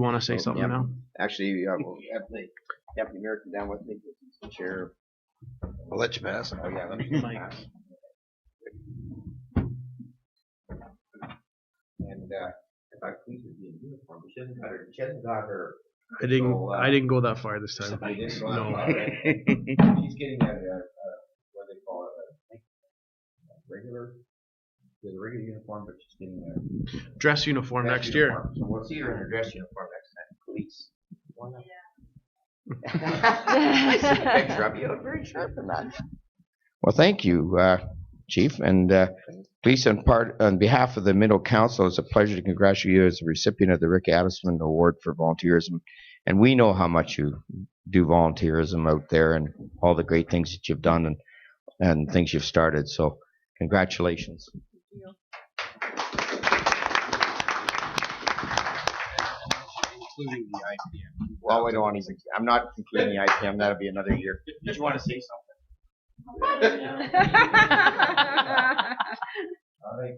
want to say something now? Actually, we'll have the Deputy Mayor come down with me, the chair. I'll let you pass. Oh yeah, let me pass. And if I please would be in uniform, but she hasn't got her. I didn't go that far this time. No. She's getting a what they call it, a regular uniform, but she's getting a dress uniform next year. So we'll see her in her dress uniform next time. Police. I see the picture of you. Very sharp in that. Well, thank you, Chief, and please, on behalf of the Minto Council, it's a pleasure to congratulate you as the recipient of the Rick Adamson Award for volunteerism. And we know how much you do volunteerism out there and all the great things that you've done and things you've started. So, congratulations. Including the IPM. Well, I don't want to. I'm not including the IPM. That'll be another year. Did you want to say something? All right.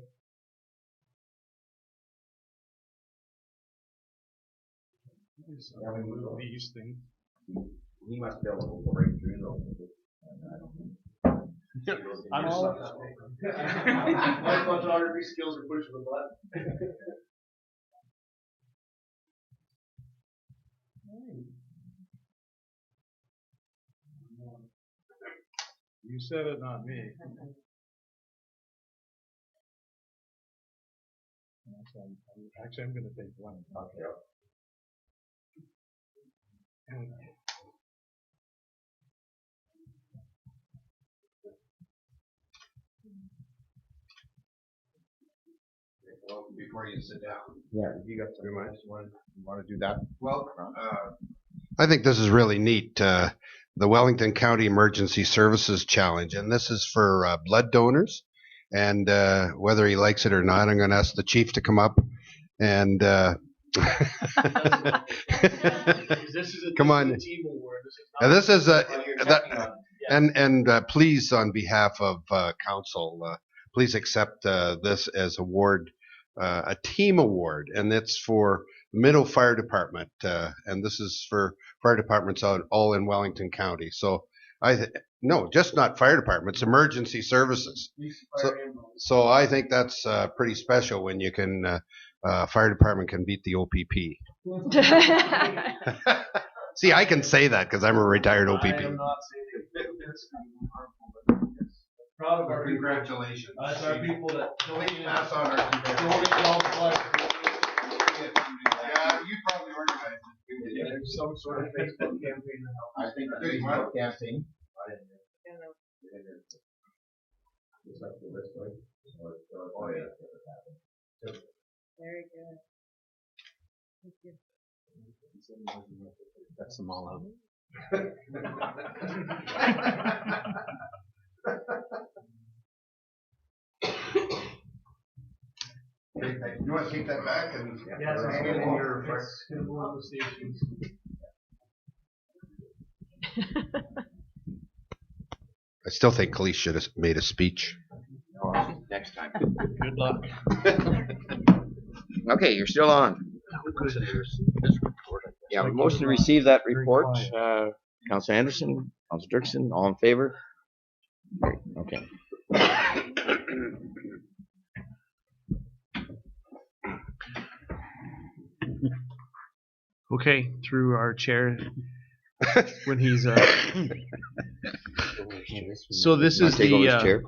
These things. He must be able to go right through those. I'm just My photography skills are pushing the button. You said it, not me. Actually, I'm going to take one. Well, before you sit down. Yeah, you got You want to do that? Well, I think this is really neat. The Wellington County Emergency Services Challenge, and this is for blood donors. And whether he likes it or not, I'm going to ask the chief to come up and. Come on. And this is please, on behalf of council, please accept this as award, a team award, and it's for Minto Fire Department, and this is for fire departments all in Wellington County. So no, just not fire departments, emergency services. So I think that's pretty special when you can fire department can beat the OPP. See, I can say that because I'm a retired OPP. I am not saying proud of our Congratulations. That's our people that Please pass on our donate all the blood. Yeah, you probably organized it. Yeah, there's some sort of Facebook campaign to help. I think the Facebook campaign. Oh, yeah. Very good. That's them all out. You want to take that back and Yes, it's good in your one of the stations. I still think Khalees should have made a speech. Next time. Good luck. Okay, you're still on. Yeah, motion to receive that report. Councilor Anderson, Councilor Dirksen, all in favor? Great, okay. Okay, through our chair when he's so this is Take over the as chair.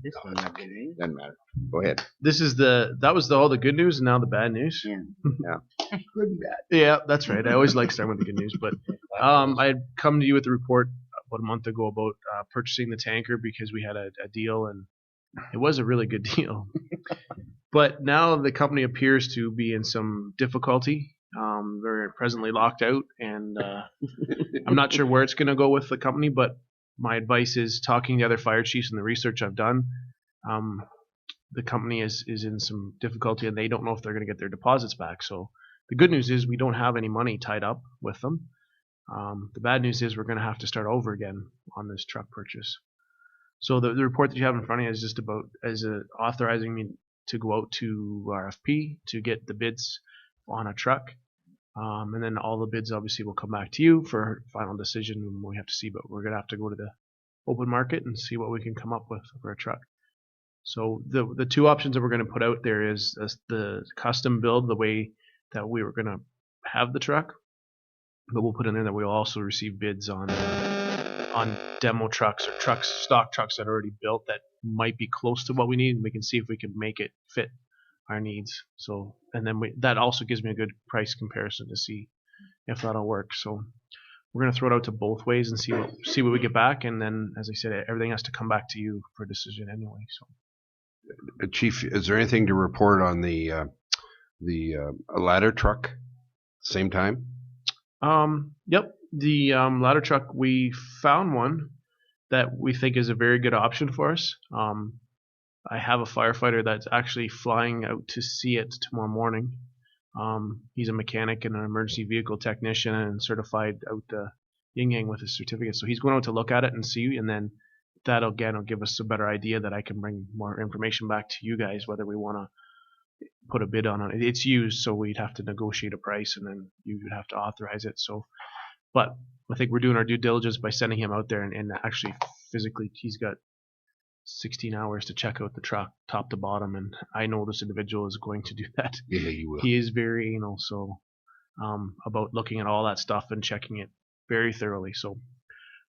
This one, Doesn't matter. Go ahead. this is that was all the good news and now the bad news. Yeah. Yeah. Good and bad. Yeah, that's right. I always like starting with the good news, but I had come to you with a report about a month ago about purchasing the tanker because we had a deal and it was a really good deal. But now the company appears to be in some difficulty. They're presently locked out, and I'm not sure where it's going to go with the company. But my advice is talking to other fire chiefs and the research I've done. The company is in some difficulty, and they don't know if they're going to get their deposits back. So the good news is we don't have any money tied up with them. The bad news is we're going to have to start over again on this truck purchase. So the report that you have in front of you is just about authorizing me to go out to RFP to get the bids on a truck. And then all the bids obviously will come back to you for final decision when we have to see, but we're going to have to go to the open market and see what we can come up with for a truck. So the two options that we're going to put out there is the custom build, the way that we were going to have the truck, but we'll put in there that we'll also receive bids on demo trucks or stock trucks that are already built that might be close to what we need, and we can see if we can make it fit our needs. So, and then that also gives me a good price comparison to see if that'll work. So we're going to throw it out to both ways and see what we get back. And then, as I said, everything has to come back to you for a decision anyway. So, Chief, is there anything to report on the ladder truck? Same time? Yep. The ladder truck, we found one that we think is a very good option for us. I have a firefighter that's actually flying out to see it tomorrow morning. He's a mechanic and an emergency vehicle technician and certified out Yin Yang with his certificate. So he's going out to look at it and see, and then that again will give us a better idea that I can bring more information back to you guys whether we want to put a bid on it. It's used, so we'd have to negotiate a price, and then you would have to authorize it. So, but I think we're doing our due diligence by sending him out there and actually physically, he's got 16 hours to check out the truck top to bottom, and I know this individual is going to do that. Yeah, you will. He is very anal, so about looking at all that stuff and checking it very thoroughly. So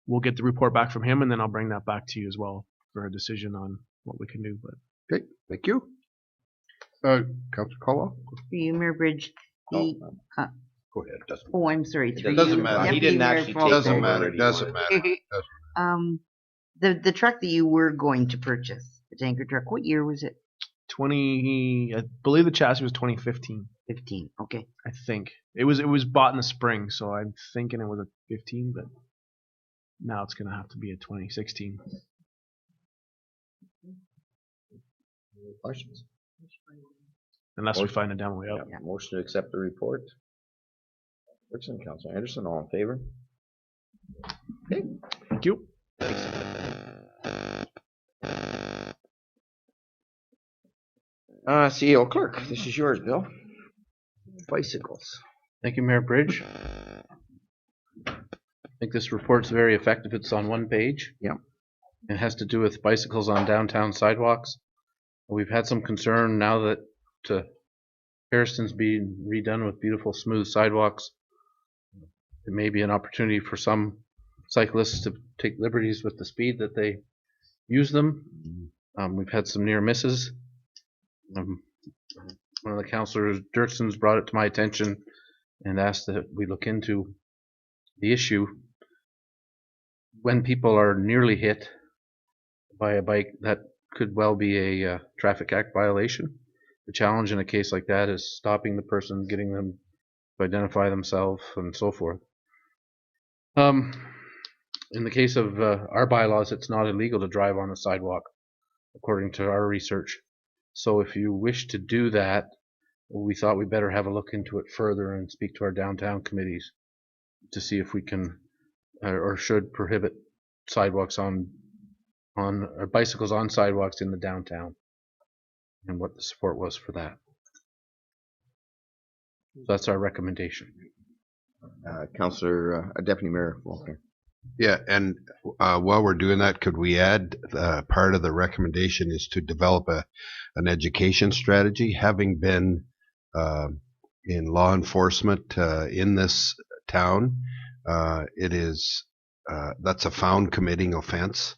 we'll get the report back from him, and then I'll bring that back to you as well for a decision on what we can do. But Okay, thank you. Councilor Caldwell? The Mayor Bridge, the, Go ahead. Doesn't oh, I'm sorry. It doesn't matter. He didn't Mayor actually Falk. take Doesn't over matter. anymore. Doesn't matter. The truck that you were going to purchase, the tanker truck, what year was it? I believe the chassis was 2015. 15. Okay. I think it was bought in the spring, so I'm thinking it was a 15, but now it's gonna have to be a 2016. Any questions? Unless we find a demo. Yep. Yeah. Motion to accept the report. Dixon, Councilor Anderson, all in favor? Okay. Thank you. CEO Clerk, this is yours, Bill. Bicycles. Thank you, Mayor Bridge. I think this report's very effective. It's on one page. Yeah. It has to do with bicycles on downtown sidewalks. We've had some concern now that Harrison's being redone with beautiful smooth sidewalks. It may be an opportunity for some cyclists to take liberties with the speed that they use them. We've had some near misses. One of the councillors, Dirkson's, brought it to my attention and asked that we look into the issue. When people are nearly hit by a bike, that could well be a traffic act violation. The challenge in a case like that is stopping the person, getting them to identify themselves, and so forth. In the case of our bylaws, it's not illegal to drive on a sidewalk, according to our research. So if you wish to do that, we thought we better have a look into it further and speak to our downtown committees to see if we can or should prohibit sidewalks or bicycles on sidewalks in the downtown, and what the support was for that. That's our recommendation. Councillor, Deputy Mayor Walker. Yeah, and while we're doing that, could we add part of the recommendation is to develop an education strategy? Having been in law enforcement in this town, that's a found committing offense,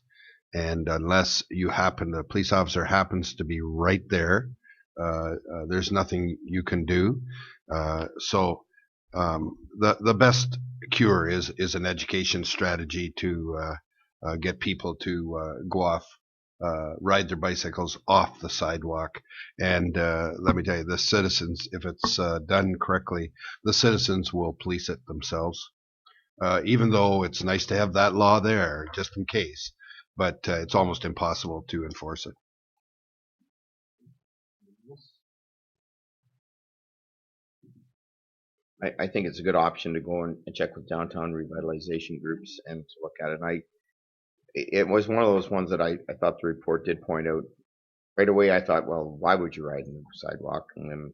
and unless the police officer happens to be right there, there's nothing you can do. So the best cure is an education strategy to get people to go off, ride their bicycles off the sidewalk. And let me tell you, the citizens, if it's done correctly, the citizens will police it themselves. Even though it's nice to have that law there just in case, but it's almost impossible to enforce it. I think it's a good option to go and check with downtown revitalization groups and to look at it. It was one of those ones that I thought the report did point out right away. I thought, well, why would you ride on the sidewalk? And then,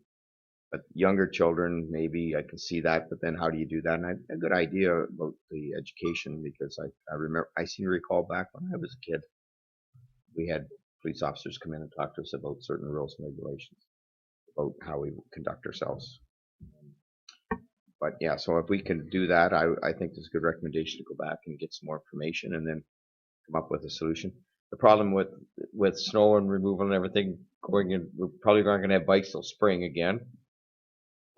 but younger children, maybe I can see that, but then how do you do that? And I had a good idea about the education, because I remember, I seem to recall back when I was a kid, we had police officers come in and talk to us about certain rules and regulations, about how we conduct ourselves. But yeah, so if we can do that, I think there's a good recommendation to go back and get some more information and then come up with a solution. The problem with snow and removal and everything going in, we're probably not going to have bikes till spring again.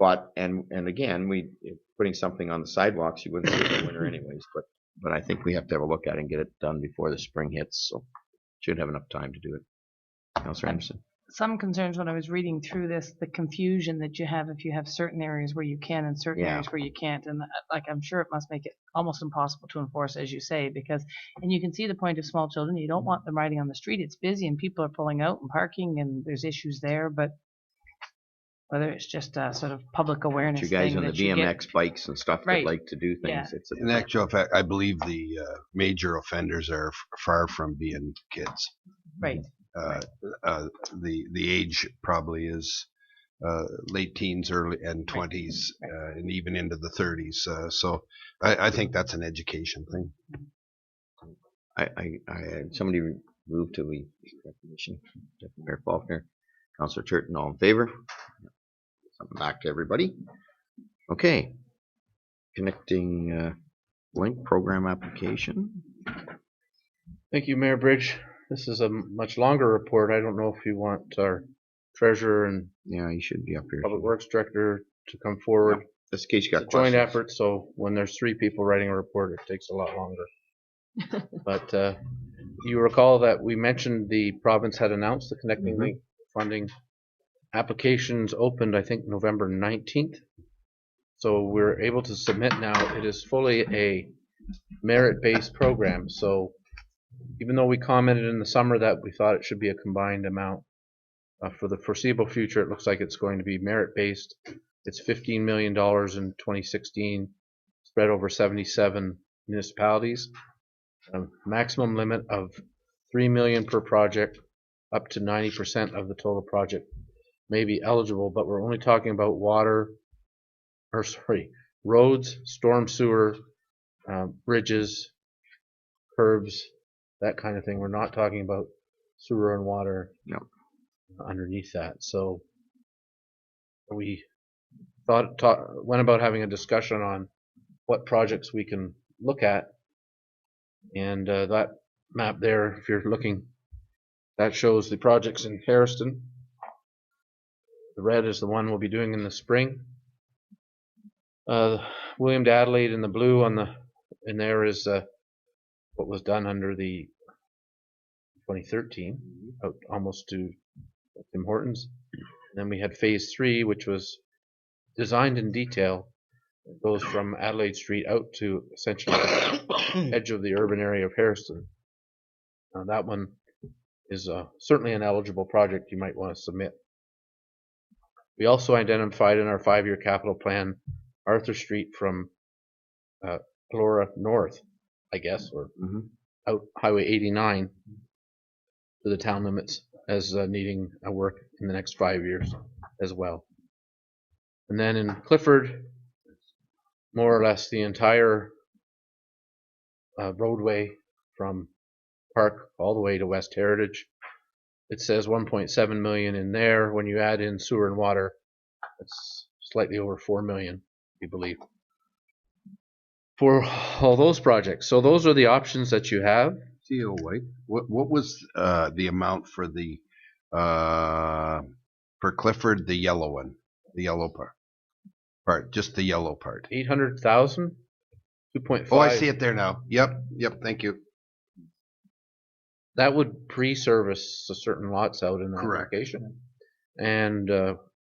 But and again, putting something on the sidewalks, you wouldn't see it in the winter anyways. But I think we have to have a look at it and get it done before the spring hits. So should have enough time to do it. Councillor Anderson. Some concerns when I was reading through this, the confusion that you have if you have certain areas where you can and certain areas where you can't. And I'm sure it must make it almost impossible to enforce, as you say, and you can see the point of small children. You don't want them riding on the street. It's busy and people are pulling out and parking and there's issues there. But whether it's just a sort of public awareness you guys thing on the BMX bikes and stuff that like to do things. Yeah. In actual fact, I believe the major offenders are far from being kids. Right. The age probably is late teens, early and 20s, and even into the 30s. So I think that's an education thing. Somebody moved to the recognition. Deputy Mayor Faulkner, Councillor Turton, all in favor. Something back to everybody. Okay, connecting link program application. Thank you, Mayor Bridge. This is a much longer report. I don't know if you want our treasurer and you should be up here. Public Works Director to come forward. This case you got it's a joint effort, so when there's 3 people writing a report, it takes a lot longer. But you recall that we mentioned the province had announced the connecting link funding. Applications opened, I think, November 19th. So we're able to submit now. It is fully a merit-based program. So even though we commented in the summer that we thought it should be a combined amount, for the foreseeable future, it looks like it's going to be merit-based. It's $15 million in 2016, spread over 77 municipalities. A maximum limit of $3 million per project, up to 90% of the total project may be eligible, but we're only talking about roads, storm sewer, bridges, curbs, that kind of thing. We're not talking about sewer and water underneath that. So we went about having a discussion on what projects we can look at, and that map there, if you're looking, that shows the projects in Harrison. The red is the one we'll be doing in the spring. William to Adelaide in the blue in there is what was done under the 2013, out almost to Tim Hortons. And then we had phase 3, which was designed in detail. It goes from Adelaide Street out to essentially the edge of the urban area of Harrison. That one is certainly an eligible project you might want to submit. We also identified in our 5-year capital plan Arthur Street from Flora North, I guess, or out Highway 89 to the town limits as needing a work in the next 5 years as well. And then in Clifford, more or less the entire roadway from Park all the way to West Heritage. It says 1.7 million in there. When you add in sewer and water, it's slightly over 4 million, we believe, for all those projects. So those are the options that you have. Theo White, what was the amount for the for Clifford, the yellow one, the yellow part, just the yellow part? 800,000, 2.5. Oh, I see it there now. Yep, thank you. That would pre-service certain lots out in that Correct. location. And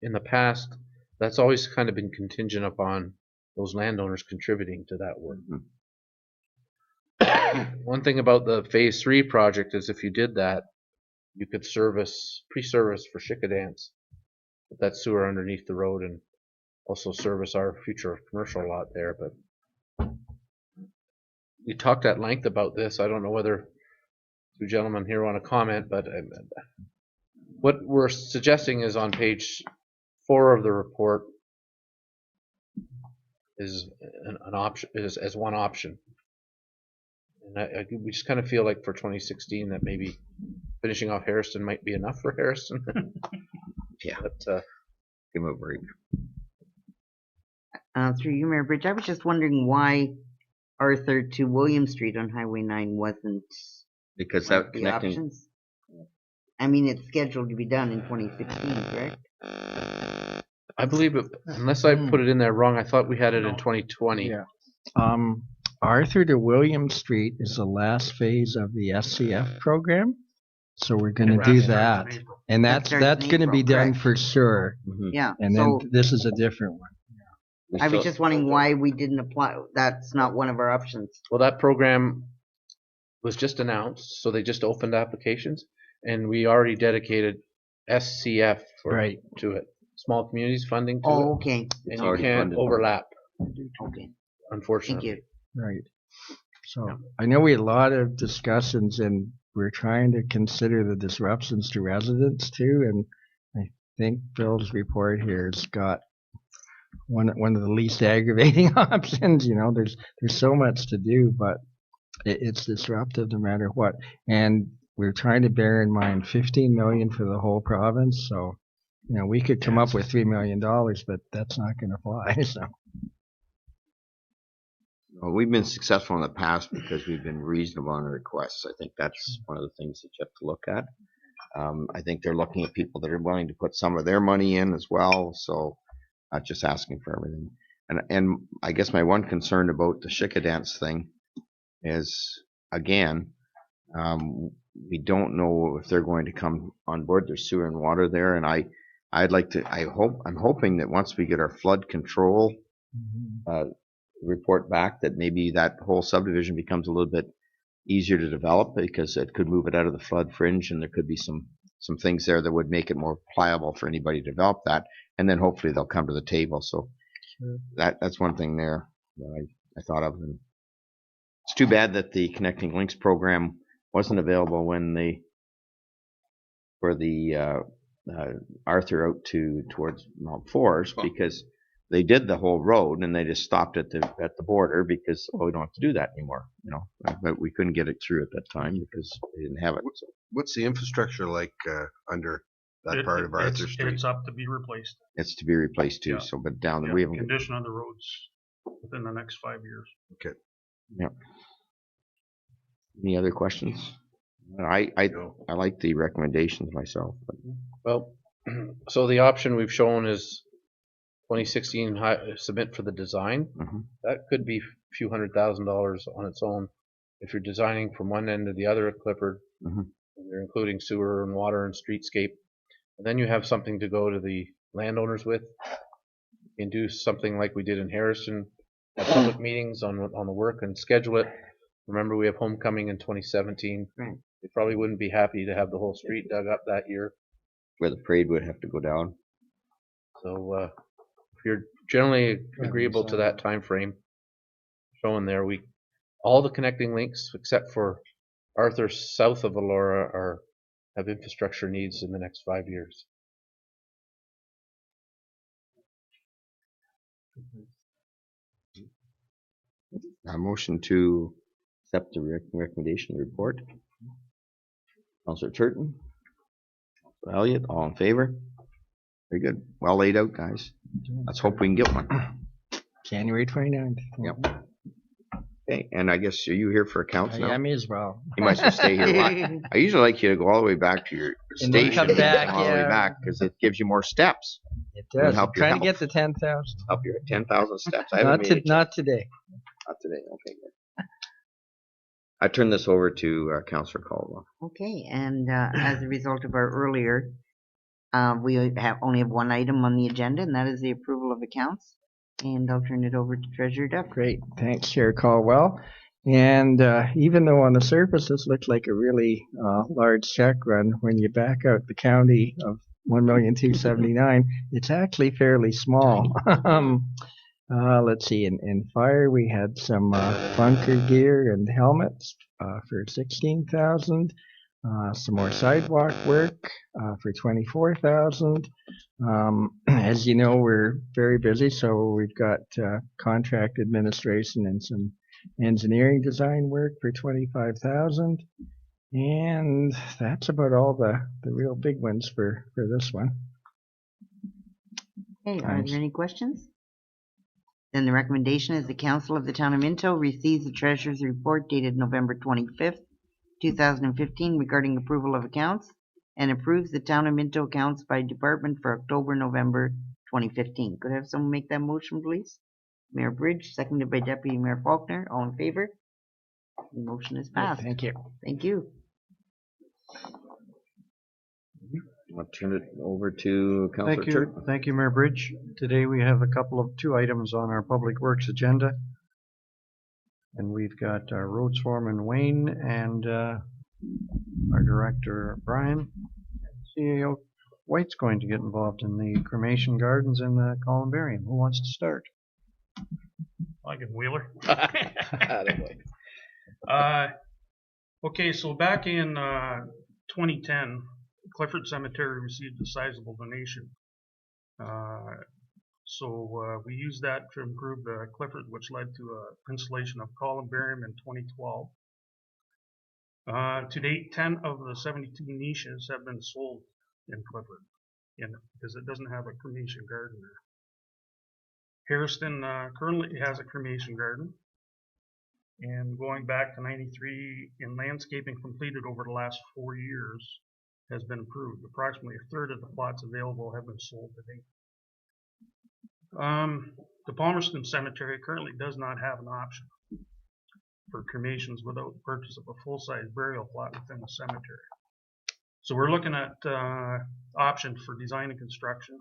in the past, that's always kind of been contingent upon those landowners contributing to that work. One thing about the phase 3 project is if you did that, you could pre-service for Chickadance, put that sewer underneath the road, and also service our future commercial lot there. But we talked at length about this. I don't know whether two gentlemen here want to comment, but what we're suggesting is on page 4 of the report is an option, as one option. And we just kind of feel like for 2016 that maybe finishing off Harrison might be enough for Harrison. Yeah. But, give him a break. Through you, Mayor Bridge, I was just wondering why Arthur to William Street on Highway 9 wasn't Because one that of the connecting. options. I mean, it's scheduled to be done in 2016, correct? I believe it, unless I put it in there wrong, I thought we had it in 2020. Yeah. Arthur to William Street is the last phase of the SCF program, so we're going to do that, and that's starts in going to be April, done correct? for sure. Yeah. And so then this is a different one. I was just wondering why we didn't apply. That's not one of our options. Well, that program was just announced, so they just opened applications, and we already dedicated SCF to it. Small communities funding to it. Oh, okay. And you can't overlap, Okay. unfortunately. Thank you. Right. So I know we had a lot of discussions, and we're trying to consider the disruptions to residents too. And I think Bill's report here has got one of the least aggravating options. You know, there's so much to do, but it's disruptive no matter what. And we're trying to bear in mind 15 million for the whole province. So, you know, we could come up with $3 million, but that's not going to fly. So. Well, we've been successful in the past because we've been reasonable on the requests. I think that's one of the things that you have to look at. I think they're looking at people that are willing to put some of their money in as well, so not just asking for everything. And I guess my one concern about the Chickadance thing is, again, we don't know if they're going to come on board. There's sewer and water there, and I'm hoping that once we get our flood control report back, that maybe that whole subdivision becomes a little bit easier to develop, because it could move it out of the flood fringe, and there could be some things there that would make it more pliable for anybody to develop that, and then hopefully they'll come to the table. So that's one thing there that I thought of. And it's too bad that the Connecting Links program wasn't available for the Arthur out towards Mount Forest, because they did the whole road and they just stopped at the border because we don't have to do that anymore, but we couldn't get it through at that time because they didn't have it. So. What's the infrastructure like under that part of Arthur Street? It's up to be replaced. It's to be replaced too. Yeah. So, but down we haven't condition on the roads within the next 5 years. Okay. Yep. Any other questions? I like the recommendations myself. But. Well, so the option we've shown is 2016 submit for the design. That could be a few $100,000s on its own. If you're designing from one end to the other at Clifford, you're including sewer and water and streetscape, and then you have something to go to the landowners with. You can do something like we did in Harrison, have public meetings on the work and schedule it. Remember, we have homecoming in 2017. Right. They probably wouldn't be happy to have the whole street dug up that year. Where the parade would have to go down. So if you're generally agreeable to that time frame shown there, all the connecting links except for Arthur south of Elora have infrastructure needs in the next 5 years. A motion to accept the recommendation report. Councillor Turton, Councillor Elliott, all in favor? Very good. Well laid out, guys. Let's hope we can get one. January 29th. Yep. Okay, and I guess, are you here for accounts now? I may as well. You might as well stay here. I usually like you to go all the way back to your And then station. come back, all the way back, because it gives you more steps. It does. help your Trying to health. get to 10,000. Help you at 10,000 steps. I haven't made it yet. Not today. Not today. Okay, good. I turn this over to Councillor Caldwell. Okay, and as a result of our earlier, we only have one item on the agenda, and that is the approval of accounts. And I'll turn it over to Treasurer Duff. Great. Thanks, Chair Caldwell. And even though on the surface this looked like a really large check run, when you back out the county of $1,279,000, it's actually fairly small. Let's see. In fire, we had some bunker gear and helmets for $16,000. Some more sidewalk work for $24,000. As you know, we're very busy, so we've got contract administration and some engineering design work for $25,000. And that's about all the real big ones for this one. Okay, are there any questions? Then the recommendation is the Council of the Town of Minto receives the Treasurer's report dated November 25th, 2015 regarding approval of accounts and approves the Town of Minto accounts by department for October-November 2015. Could I have someone make that motion, please? Mayor Bridge, seconded by Deputy Mayor Faulkner. All in favor? The motion is passed. Thank you. Thank you. I'll turn it over to Councillor Turton. Thank you, Mayor Bridge. Today we have two items on our Public Works agenda. And we've got our roads foreman Wayne and our director Brian. CEO White's going to get involved in the cremation gardens and the columbarium. Who wants to start? I can Wheeler. Okay, so back in 2010, Clifford Cemetery received a sizable donation. So we used that to improve the Clifford, which led to a installation of columbarium in 2012. To date, 10 of the 72 niches have been sold in Clifford, because it doesn't have a cremation garden there. Harrison currently has a cremation garden, and going back to '93, in landscaping completed over the last 4 years has been approved. Approximately a third of the plots available have been sold to date. The Palmerston Cemetery currently does not have an option. for cremations without the purchase of a full-size burial plot within the cemetery. So we're looking at options for design and construction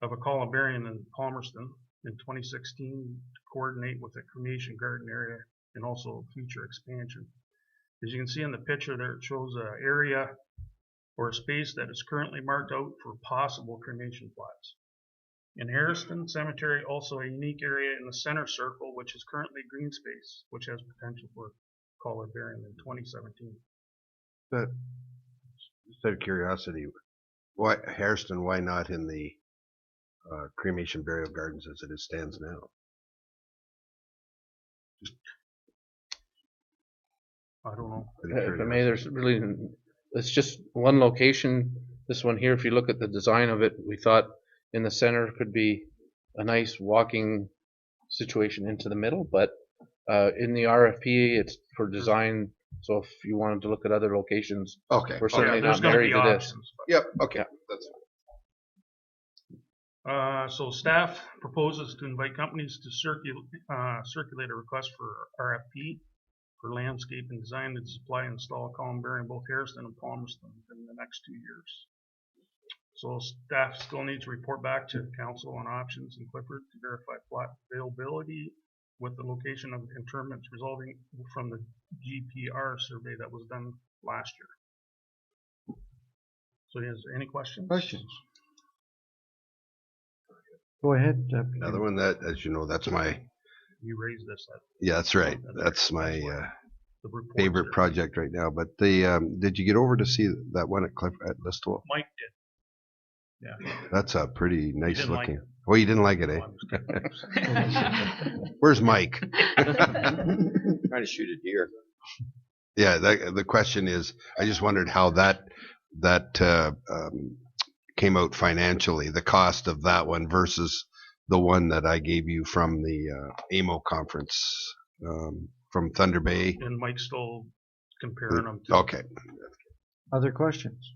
of a columbarium in Palmerston in 2016 to coordinate with a cremation garden area and also future expansion. As you can see in the picture there, it shows an area or a space that is currently marked out for possible cremation plots. In Harrison Cemetery, also a unique area in the center circle, which is currently green space, which has potential for columbarium in 2017. But just out of curiosity, why Hairston? Why not in the cremation burial gardens as it stands now? I don't know. If I may, there's really, it's just one location. This one here, if you look at the design of it, we thought in the center could be a nice walking situation into the middle, but in the RFP, it's for design. So if you wanted to look at other locations, Okay. we're certainly there's not gonna married be to this. options, but- Yep. Okay. That's So staff proposes to invite companies to circulate a request for RFP for landscape and design to supply and install a columbarium in both Harrison and Palmerston in the next 2 years. So staff still needs to report back to council on options in Clifford to verify plot availability with the location of interments resulting from the GPR survey that was done last year. So is there any questions? Questions? Go ahead. another one that, as you know, that's my, You raised this. yeah, that's right. That's my the report's favorite there. project right now. But the, did you get over to see that one at Listowel? Mike did. Yeah. That's a pretty nice didn't like looking. it. Oh, you didn't like it, No, eh? I'm just kidding. Where's Mike? Trying to shoot a deer. Yeah, the question is, I just wondered how that came out financially, the cost of that one versus the one that I gave you from the AMO conference from Thunder Bay. And Mike's still comparing them to. Okay. Other questions?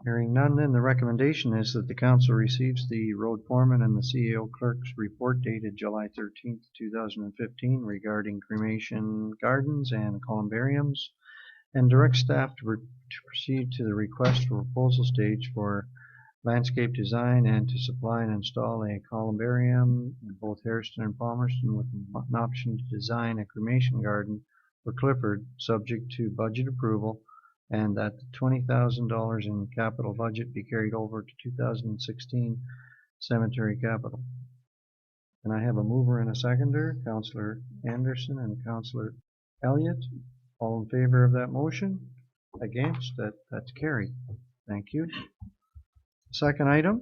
Hearing none, then the recommendation is that the council receives the road foreman and the CEO clerk's report dated July 13th, 2015 regarding cremation gardens and columbariums, and direct staff to proceed to the request for proposal stage for landscape design and to supply and install a columbarium in both Harrison and Palmerston with an option to design a cremation garden for Clifford subject to budget approval, and that the $20,000 in capital budget be carried over to 2016 cemetery capital. And I have a mover and a seconder, Councillor Anderson and Councillor Elliott. All in favor of that motion? Against? That's carried. Thank you. Second item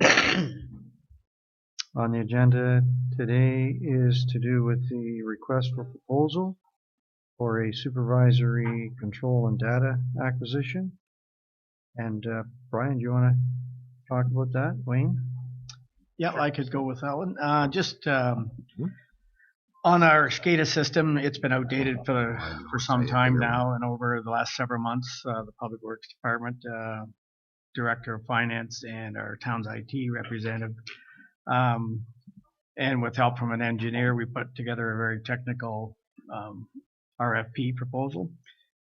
on the agenda today is to do with the request for proposal for a supervisory control and data acquisition. And Brian, do you want to talk about that? Wayne? Yeah, I could go with that one. On our SCADA system, it's been outdated for some time now, and over the last several months, the Public Works Department, Director of Finance, and our town's IT representative, and with help from an engineer, we put together a very technical RFP proposal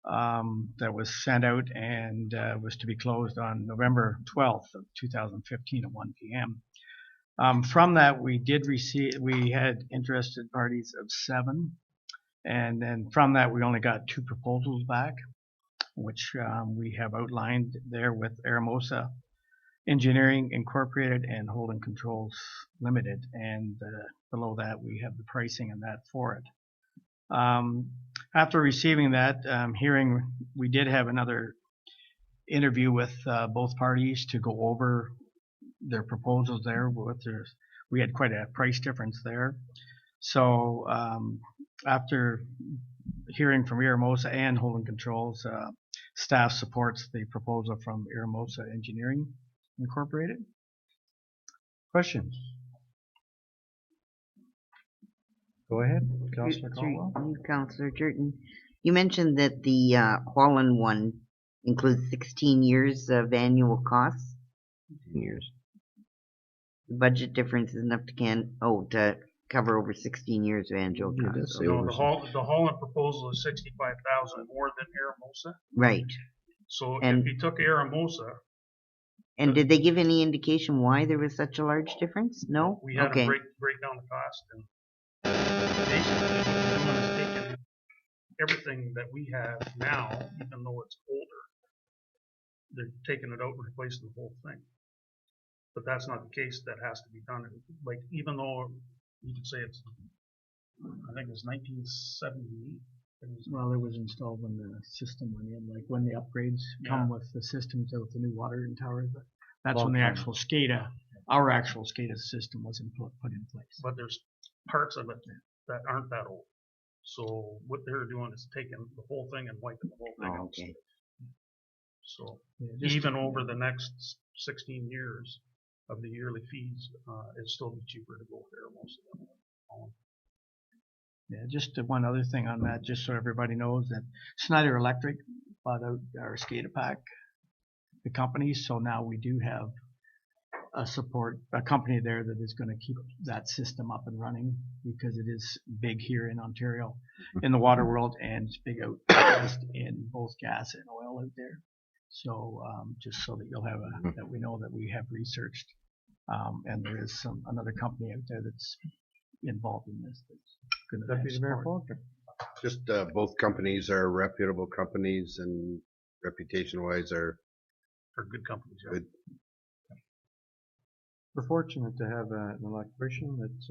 that was sent out and was to be closed on November 12th of 2015 at 1 p.m. From that, we had interested parties of 7, and then from that, we only got 2 proposals back, which we have outlined there with Aramosa Engineering Incorporated and Holding Controls Limited, and below that, we have the pricing and that for it. After receiving that hearing, we did have another interview with both parties to go over their proposals there. We had quite a price difference there. So after hearing from Aramosa and Holding Controls, staff supports the proposal from Aramosa Engineering Incorporated. Questions? Go ahead, Councillor Caldwell. You, Councillor Turton. You mentioned that the Holland one includes 16 years of annual costs. 10 years. The budget difference is enough to cover over 16 years of annual Yeah, costs. that's So- the No, oversight. the Holland proposal is 65,000 more than Aramosa. Right. So And- if you took Aramosa, And did they give any indication why there was such a large difference? No? we had Okay. to break down the cost, and basically what they're doing is taking everything that we have now, even though it's older, they're taking it out and replacing the whole thing. But that's not the case. That has to be done. Like, even though you could say it's, I think it's 1978. Well, it was installed when the system went in, like when the upgrades come with the systems of the new water tower. That's when the actual SCADA, our actual SCADA system was put in place. But there's parts of it that aren't that old. So what they're doing is taking the whole thing and wiping the whole thing Oh, out. okay. So Yeah, just- even over the next 16 years of the yearly fees, it'd still be cheaper to go there most of them. Yeah, just one other thing on that, just so everybody knows that Schneider Electric bought out our SCADA pack, the company, so now we do have a company there that is going to keep that system up and running because it is big here in Ontario, in the water world, and it's big out west in both gas and oil out there. So just so that you'll have that we know that we have researched, and there is another company out there that's involved in this. That's going to Deputy Mayor Faulkner. Just both companies are reputable companies and reputation-wise are For good companies, yeah. good. We're fortunate to have an electrician that's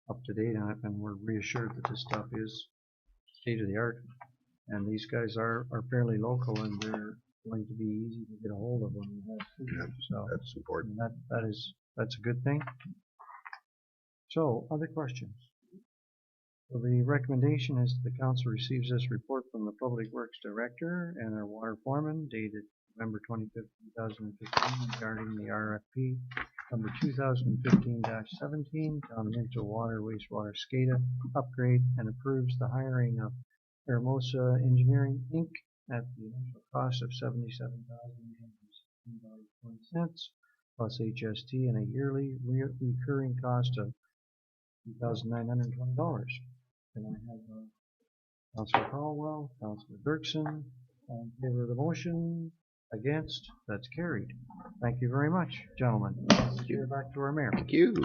up to date on it, and we're reassured that this stuff is state of the art. And these guys are fairly local, and they're going to be easy to get a hold of when we have to. So That's important. that's a good thing. So, other questions? So the recommendation is the council receives this report from the Public Works Director and our water foreman dated November 25th, 2015 regarding the RFP number 2015-17 Town of Minto Water Wastewater SCADA upgrade and approves the hiring of Hermosa Engineering Inc. at the initial cost of $77,916.20 plus HST and a yearly recurring cost of $2,920. Can I have Councilor Caldwell, Councilor Dirksen, all in favor of the motion? Against? That's carried. Thank you very much, gentlemen. Let's get back to our mayor. Thank you.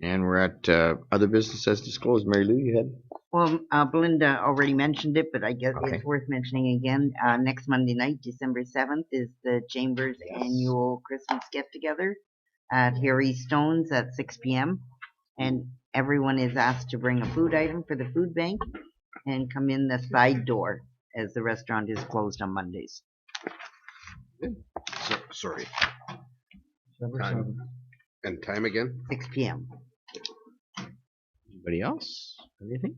And we're at other business as disclosed. Mary Lou, you had? Well, Belinda already mentioned it, but I guess Okay. it's worth mentioning again. Next Monday night, December 7th, is the Chamber's annual Christmas get-together at Harry Stone's at 6 p.m. And everyone is asked to bring a food item for the food bank and come in the side door as the restaurant is closed on Mondays. Sorry. December Time. 7th. And time again? 6 p.m. Anybody else? Anything?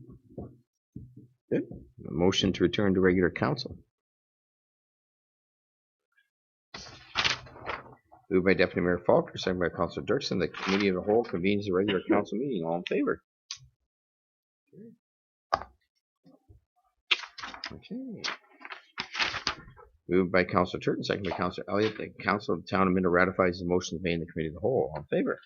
Good. A motion to return to regular council. Moved by Deputy Mayor Faulkner, second by Councilor Dirksen. The committee of the whole convenes a regular council meeting. All in favor? Okay. Moved by Councilor Turton, second by Councilor Elliott. The Council of the Town of Minto ratifies the motions made in the committee of the whole. All in favor?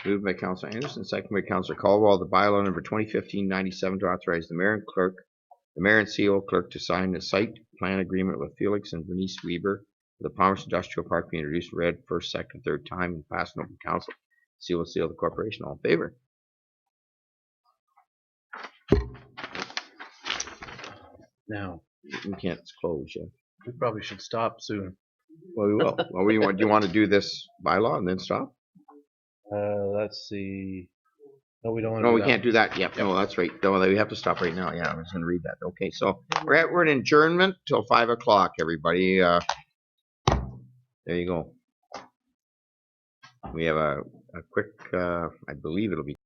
Moved by Councilor Anderson, second by Councilor Caldwell. The bylaw number 2015-97 to authorize the mayor and CO clerk to sign the site plan agreement with Felix and Bernice Weber for the Palmer's Industrial Park being introduced, read first, second, third time, and passed in open council. Seal the corporation. All in favor? Now, We can't close yet. we probably should stop soon. Well, we will. Well, do you want to do this bylaw and then stop? Let's see. No, we don't want to. No, we can't do that. Yep. No, that's right. No, we have to stop right now. Yeah, I was going to read that. Okay, so we're in adjournment till 5 o'clock, everybody. There you go. We have a quick, I believe it'll be